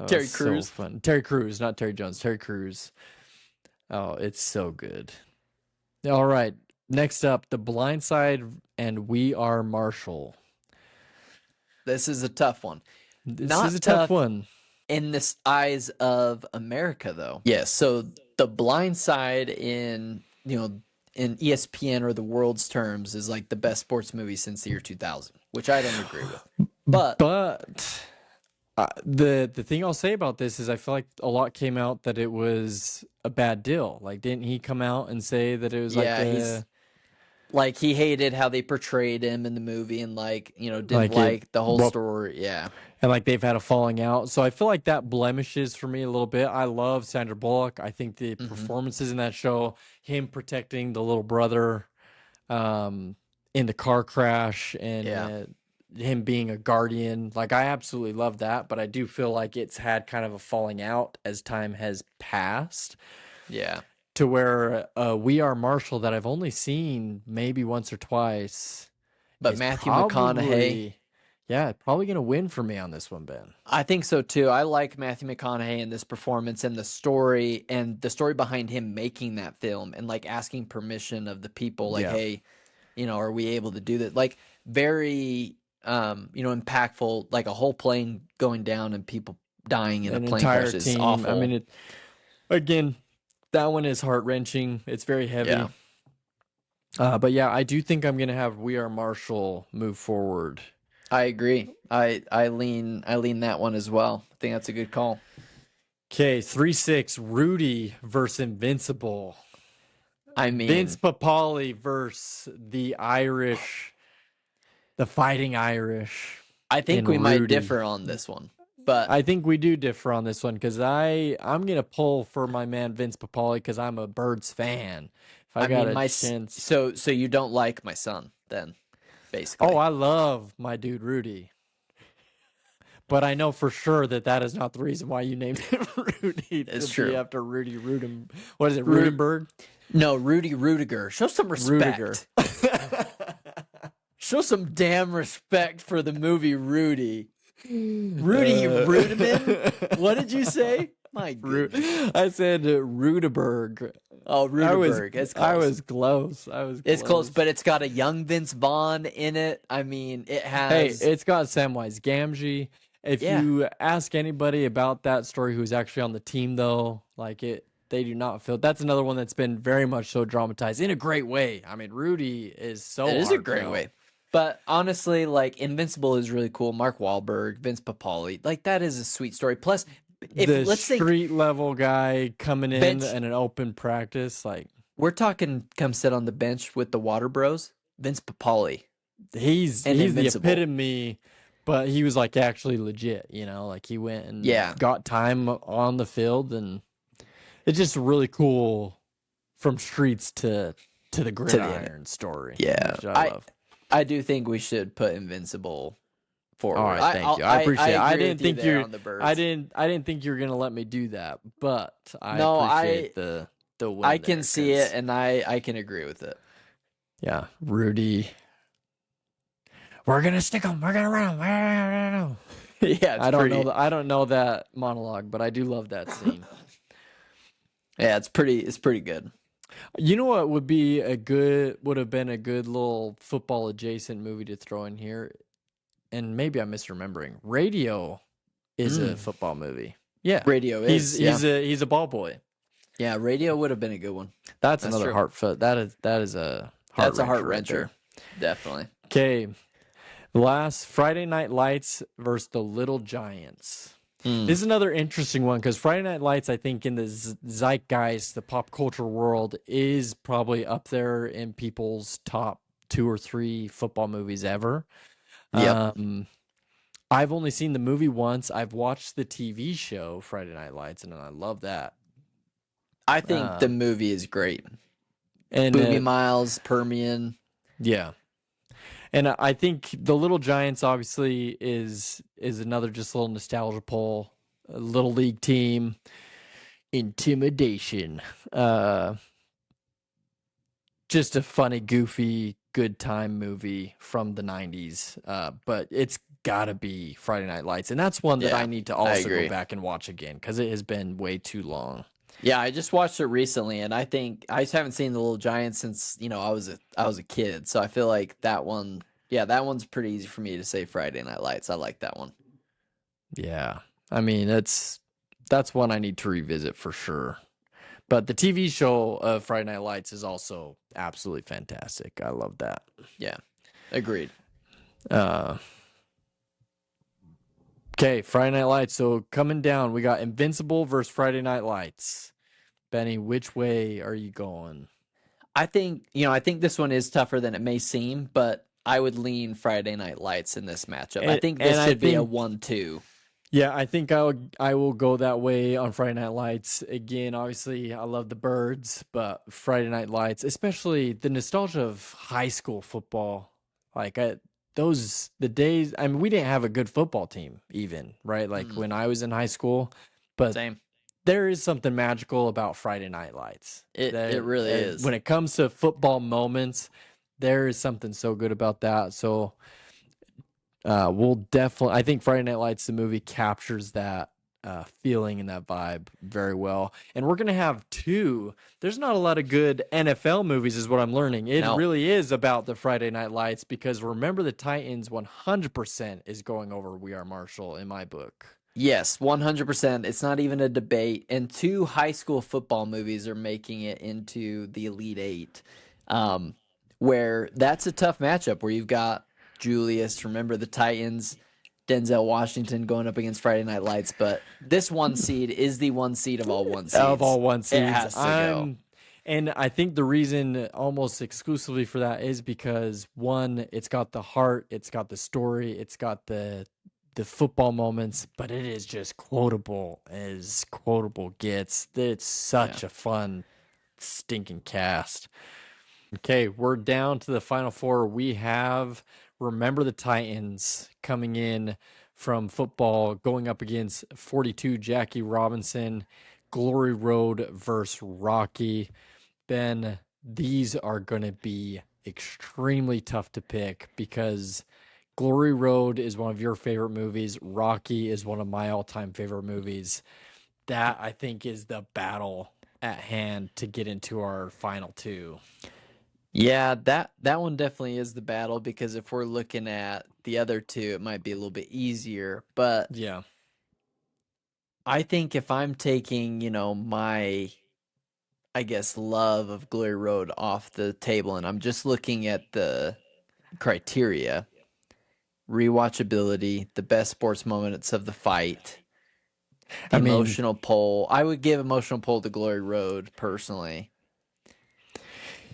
Terry so Crews. fun. Terry Crews, not Terry Jones. Terry Crews. Oh, it's so good. All right. Next up, The Blind Side and We Are Marshall. This is a tough one. This Not is a tough tough. one. In the eyes of America, though. Yes. So the Blind Side in in ESPN or the world's terms is like the best sports movie since the year 2000, which I don't agree with. But But the thing I'll say about this is I feel like a lot came out that it was a bad deal. Like, didn't he come out and say that it was like yeah, he's like he hated how they portrayed him in the movie and like, didn't like it like the whole well, story. Yeah. and like they've had a falling out. So I feel like that blemishes for me a little bit. I love Sandra Bullock. I think the Hmm. performances in that show, him protecting the little brother um in the car crash and Yeah. him being a guardian, like I absolutely love that, but I do feel like it's had kind of a falling out as time has passed Yeah. to where We Are Marshall, that I've only seen maybe once or twice, But is Matthew McConaughey, probably, yeah, probably gonna win for me on this one, Ben. I think so too. I like Matthew McConaughey in this performance and the story behind him making that film and like asking permission of the people, like, Yeah, hey, are we able to do that? Like very, impactful, like a whole plane going down and people dying in a an plane crash entire is team. I mean, awful. it again, that one is heart wrenching. It's very heavy. Yeah, But yeah, I do think I'm gonna have We Are Marshall move forward. I agree. I lean that one as well. I think that's a good call. Okay, 3-6, Rudy versus Invincible. I Vince mean, Papali versus the Fighting Irish I think in we might Rudy. differ on this one, but I think we do differ on this one because I'm gonna pull for my man Vince Papali because I'm a Birds fan. If I I got mean, a chance, so you don't like my son then, oh, basically. I love my dude Rudy, but I know for sure that is not the reason why you named him Rudy to It's be true. after Rudy Rudem. What is it, Ru- Rudenberg? no, Rudy Rudiger. Show some Rudiger. respect. Show some damn respect for the movie Rudy. Rudy Rudiman? What did you say? My goodness. I said Rudeberg. Oh, Rudeberg. It's I close. was close. I was It's close, close. but it's got a young Vince Vaughn in it. I mean, it Hey, has. it's got Samwise Gamgee. If Yeah, you ask anybody about that story who's actually on the team, though, like they do not feel. That's another one that's been very much so dramatized in a great way. I mean, Rudy is so it is a great heartfelt. way. But honestly, like Invincible is really cool. Mark Wahlberg, Vince Papali, like that is a sweet story. Plus, if The let's think street level guy coming in bench, an open practice, like we're talking come sit on the bench with the Waterbros, Vince Papali he's and the Invincible. epitome, but he was like actually legit, like he went and Yeah, got time on the field, and it's just really cool from streets to the to the end. gridiron story, Yeah, which I I love. I do think we should put Invincible All forward. right, thank you. I appreciate it. I I agree didn't with you think there you're on the birds. I didn't think you were gonna let me do that, but I No, appreciate the win I there can see it, 'cause and I can agree with it. yeah, Rudy, we're gonna stick him. We're gonna run him. We're gonna run him. Yeah, it's pretty. I don't know that monologue, but I do love that scene. Yeah, it's pretty. It's pretty good. You know what would have been a good little football adjacent movie to throw in here, and maybe I'm misremembering. Radio is a Mm, football movie. Yeah, radio is. Yeah, he's a ball boy. yeah. Radio would have been a good one. That's That's another true. heartfoot. That is a That's a heart right wrencher. Definitely. Okay, last Friday Night Lights versus the Little Giants. Mm. This is another interesting one because Friday Night Lights, I think, in the zeitgeist, the pop culture world, is probably up there in people's top 2 or 3 football movies ever. Yep. I've only seen the movie once. I've watched the TV show Friday Night Lights, and I love that. I think the Um, movie is great. and Booby Miles, Permian. yeah, and I think the Little Giants obviously is another just little nostalgia pull. A little league team, intimidation. Just a funny, goofy, good time movie from the 90s. But it's gotta be Friday Night Lights, and that's one that Yeah, I need to I also agree. go back and watch again because it has been way too long. Yeah, I just watched it recently, and I think I just haven't seen the Little Giants since I was a kid. So I feel like that one. Yeah, that one's pretty easy for me to say. Friday Night Lights. I like that one. Yeah, I mean that's one I need to revisit for sure. But the TV show of Friday Night Lights is also absolutely fantastic. I love that. Yeah, agreed. Uh, okay, Friday Night Lights. So coming down, we got Invincible versus Friday Night Lights. Benny, which way are you going? I think this one is tougher than it may seem, but I would lean Friday Night Lights in this matchup. I think And this I should be a think 1-2. Yeah, I think I will go that way on Friday Night Lights. Again, obviously I love the Birds, but Friday Night Lights, especially the nostalgia of high school football. Like the days, I mean we didn't have a good football team even, right? Like Mm, when I was in high school, but same. there is something magical about Friday Night Lights. It really is. When it comes to football moments, there is something so good about that. So we'll definitely. I think Friday Night Lights, the movie, captures that feeling and that vibe very well. And we're gonna have two. There's not a lot of good NFL movies, is what I'm learning. It No. really is about the Friday Night Lights because Remember the Titans 100% is going over We Are Marshall in my book. Yes, 100%. It's not even a debate. And two high school football movies are making it into the Elite Eight, where that's a tough matchup where you've got Julius, remember the Titans, Denzel Washington going up against Friday Night Lights. But this one seed is the one seed of all one Of seeds. all one It seeds, has to go. and I think the reason almost exclusively for that is because one, it's got the heart, it's got the story, it's got the football moments, but it is just quotable as quotable gets. It's Yeah. such a fun, stinking cast. Okay, we're down to the final four. We have Remember the Titans coming in from football, going up against 42 Jackie Robinson, Glory Road versus Rocky. Ben, these are going to be extremely tough to pick because Glory Road is one of your favorite movies. Rocky is one of my all-time favorite movies. That I think is the battle at hand to get into our final two. Yeah, that one definitely is the battle because if we're looking at the other two, it might be a little bit easier. But Yeah. I think if I'm taking, my, I guess, love of Glory Road off the table and I'm just looking at the criteria, rewatchability, the best sports moments of the fight, the I mean, emotional pull, I would give emotional pull to Glory Road personally.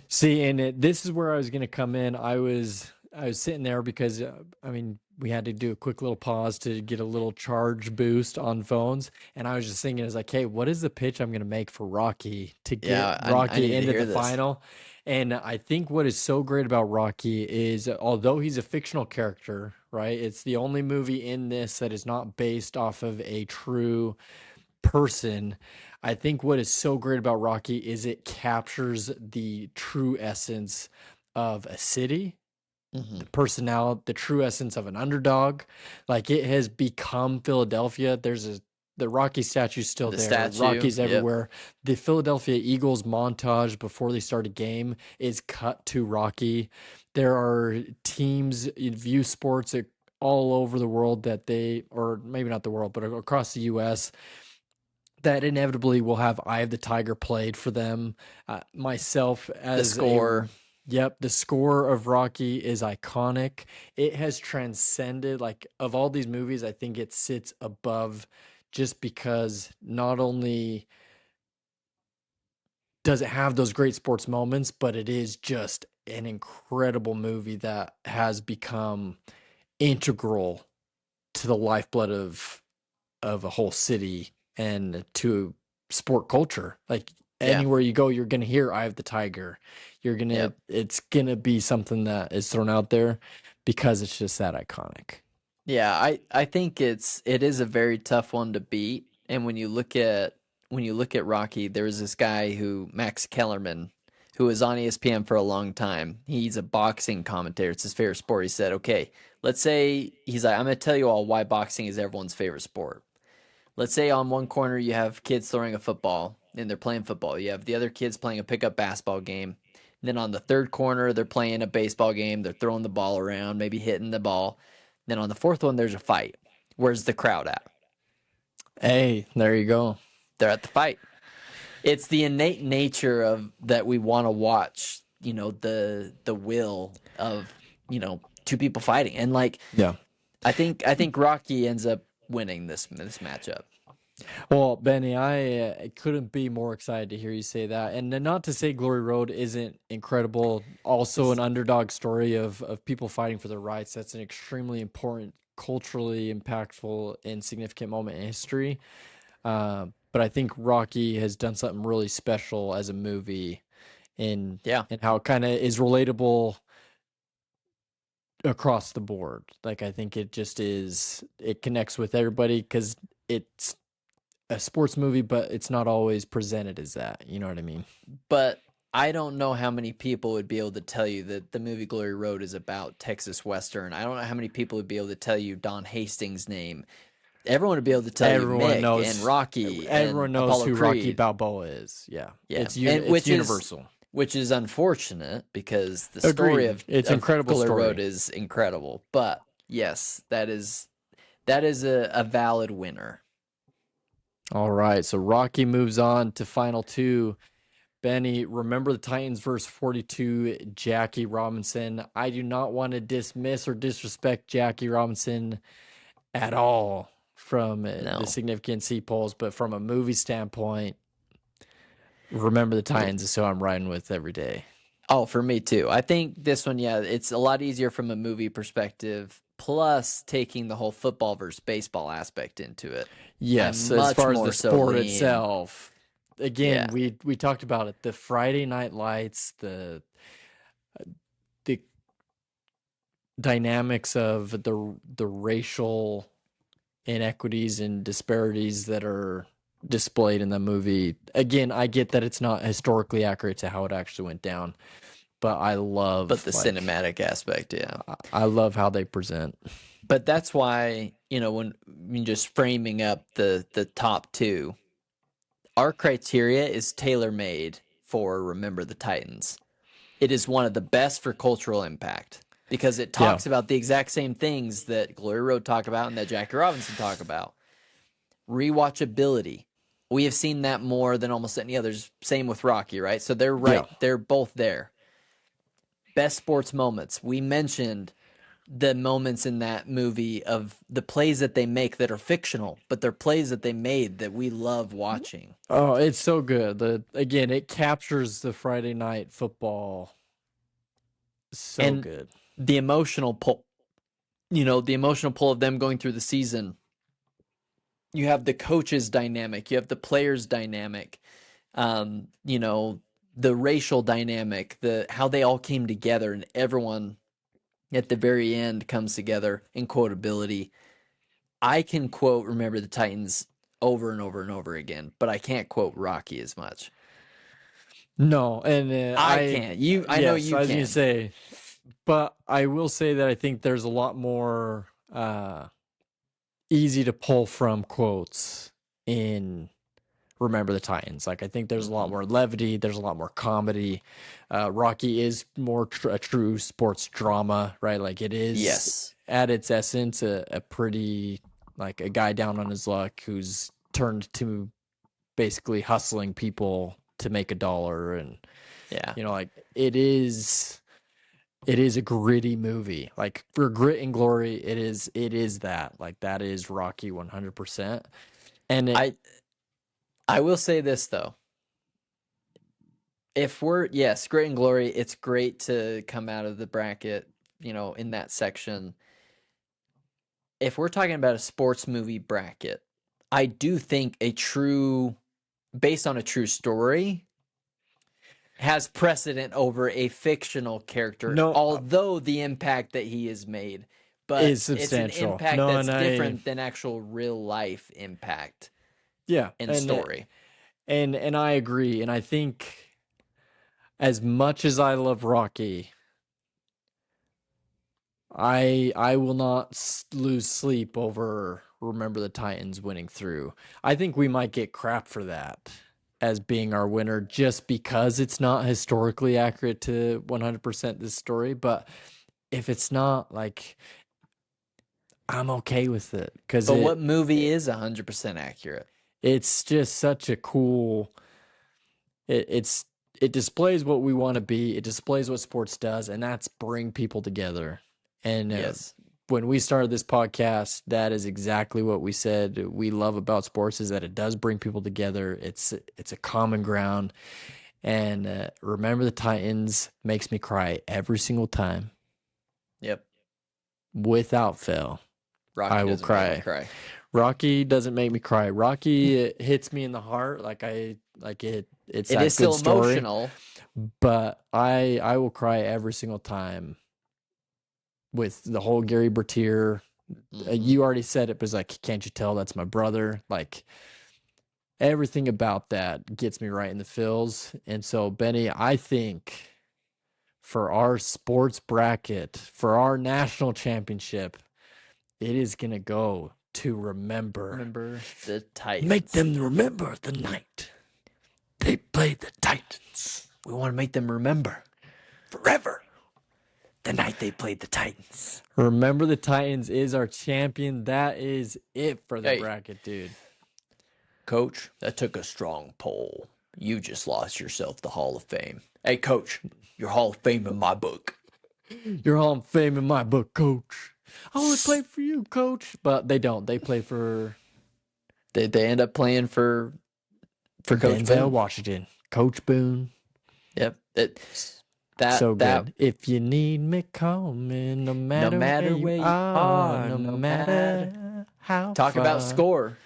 see, and this is where I was going to come in. I was sitting there because I mean, we had to do a quick little pause to get a little charge boost on phones, and I was just thinking, is like, hey, what is the pitch I'm going to make for Rocky to get Yeah, I Rocky need to into hear the this. final? And I think what is so great about Rocky is, although he's a fictional character, right? It's the only movie in this that is not based off of a true person. I think what is so great about Rocky is it captures the true essence of a city, Hmm. the personality, the true essence of an underdog. Like it has become Philadelphia. The Rocky statue's still The there. statue, Rocky's yep. everywhere. The Philadelphia Eagles montage before they start a game is cut to Rocky. There are teams in view sports all over the world or maybe not the world, but across the U.S. that inevitably will have Eye of the Tiger played for them. Myself The as a score. Yep, the score of Rocky is iconic. It has transcended, like, of all these movies, I think it sits above just because not only does it have those great sports moments, but it is just an incredible movie that has become integral to the lifeblood of a whole city and to sport culture. Like Yeah, anywhere you go, you're gonna hear "Eye of the Tiger." yep. It's gonna be something that is thrown out there because it's just that iconic. Yeah, I think it is a very tough one to beat. And when you look at Rocky, there was this guy who Max Kellerman, who was on ESPN for a long time. He's a boxing commentator. It's his favorite sport. He said, "Okay, let's say he's like, I'm going to tell you all why boxing is everyone's favorite sport. Let's say on one corner you have kids throwing a football and they're playing football. You have the other kids playing a pickup basketball game. And then on the third corner, they're playing a baseball game. They're throwing the ball around, maybe hitting the ball. Then on the fourth one, there's a fight. Where's the crowd at? Hey, there you go. They're at the fight. It's the innate nature of that we want to watch, the will of, two people fighting. And like Yeah. I think Rocky ends up winning this matchup. Well, Benny, I couldn't be more excited to hear you say that. And then not to say Glory Road isn't incredible, also an It's underdog story of people fighting for their rights. That's an extremely important, culturally impactful, and significant moment in history. But I think Rocky has done something really special as a movie in yeah, and how it kind of is relatable across the board. Like I think it connects with everybody because it's a sports movie, but it's not always presented as that. You know what I mean? but I don't know how many people would be able to tell you that the movie Glory Road is about Texas Western. I don't know how many people would be able to tell you Don Hastings' name. Everyone would be able to tell you Everyone Mick and knows. Rocky and Everyone knows Apollo who Rocky Creed. Balboa is. Yeah, Yeah, and it's universal. which is unfortunate because the story Agreed. It's of incredible Glory Road story. is incredible. But yes, that is a valid winner. All right, so Rocky moves on to final two. Benny, remember the Titans versus 42, Jackie Robinson. I do not want to dismiss or disrespect Jackie Robinson at all from the No. significant C polls, but from a movie standpoint, remember the Titans is who I'm riding with every day. Oh, for me too. I think this one, yeah, it's a lot easier from a movie perspective, plus taking the whole football versus baseball aspect into it. I'm Yes, as much far as the more so sport lean. itself, again, Yeah. we talked about it. The Friday Night Lights, the dynamics of the racial inequities and disparities that are displayed in the movie. Again, I get that it's not historically accurate to how it actually went down, but I But love the cinematic aspect, yeah. I love how they present. But that's why, when just framing up the top two, our criteria is tailor made for Remember the Titans. It is one of the best for cultural impact because it Yeah. talks about the exact same things that Glory Road talk about and that Jackie Robinson talk about. Rewatchability. We have seen that more than almost any others. Same with Rocky, right? So they're Yeah. right. They're both there. Best sports moments. We mentioned the moments in that movie of the plays that they make that are fictional, but they're plays that they made that we love watching. Oh, it's so good. Again, it captures the Friday night football so And good. the emotional pull, the emotional pull of them going through the season. You have the coaches dynamic, you have the players dynamic, the racial dynamic, the how they all came together and everyone at the very end comes together in quotability. I can quote Remember the Titans over and over and over again, but I can't quote Rocky as much. No, and I can't. I know yes, you I was gonna can. say, but I will say that I think there's a lot more easy to pull from quotes in Remember the Titans. Like I think there's a lot Hmm. more levity, there's a lot more comedy. Rocky is more a true sports drama, right? Like it is Yes. at its essence a pretty like a guy down on his luck who's turned to basically hustling people to make a dollar, and Yeah. like it is a gritty movie. Like for grit and glory, it is that. Like that is Rocky 100%. And I I will say this though. If we're yes, great and glory, it's great to come out of the bracket, in that section. If we're talking about a sports movie bracket, I do think based on a true story, has precedent over a fictional character, no, although the impact that he has made. But is it's an substantial. impact No, that's and I different than actual real life impact yeah, in and story. and I agree. And I think as much as I love Rocky, I will not lose sleep over Remember the Titans winning through. I think we might get crap for that as being our winner just because it's not historically accurate to 100% this story. But if it's not, like, I'm okay with it because But what movie is 100% accurate? it's just such a cool. it's it displays what we want to be. It displays what sports does, and that's bring people together. And Yes. when we started this podcast, that is exactly what we said we love about sports is that it does bring people together. It's a common ground. And remember the Titans makes me cry every single time Yep. without fail. Rocky I will doesn't make me cry. cry. Rocky doesn't make me cry. Rocky it hits me in the heart it's It that is still good story. emotional. But I will cry every single time with the whole Gary Bertier. You already said it, but it's like, can't you tell that's my brother? Like everything about that gets me right in the feels. And so, Benny, I think for our sports bracket, for our national championship, it is gonna go to Remember the Titans. Make them remember the night they played the Titans. We want to make them remember Forever. the night they played the Titans. Remember the Titans is our champion. That is it for the Hey. bracket, dude. Coach, that took a strong poll. You just lost yourself the Hall of Fame. Hey, Coach, you're Hall of Fame in my book. You're Hall of Fame in my book, Coach. I only play for you, Coach. But they don't. They play for They end up playing for Coach Denzel Boone. Washington. Coach Boone. Yep. So that good. If you need me, call me. No matter where you are, no no matter how talk about far. score.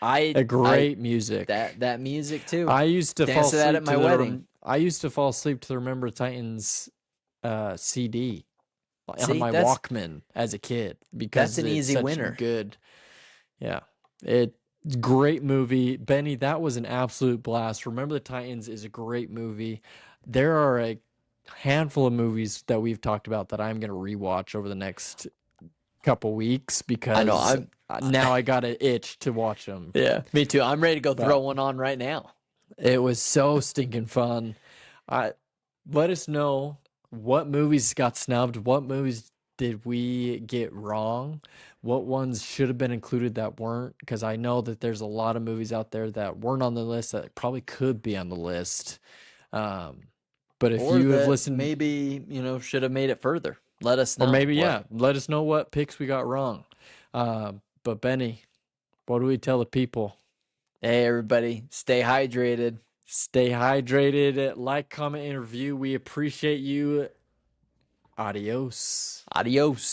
A great music. That music too. I used to fall Dance to that asleep at my to wedding. I used to fall asleep to the Remember Titans CD on See, my that's- Walkman as a kid because That's an it's easy such winner. Good, yeah, it's great movie. Benny, that was an absolute blast. Remember the Titans is a great movie. There are a handful of movies that we've talked about that I'm going to rewatch over the next couple weeks because I know, now I got an itch to watch them. Yeah, me too. I'm ready to go throw one on right now. It was so stinking fun. Let us know what movies got snubbed. What movies did we get wrong? What ones should have been included that weren't? Because I know that there's a lot of movies out there that weren't on the list that probably could be on the list. But if Or you have that listened, maybe should have made it further. Let us know. or maybe let us know what picks we got wrong. But Benny, what do we tell the people? Hey, everybody, stay hydrated. Stay hydrated. Like, comment, and review. We appreciate you. Adios. Adios.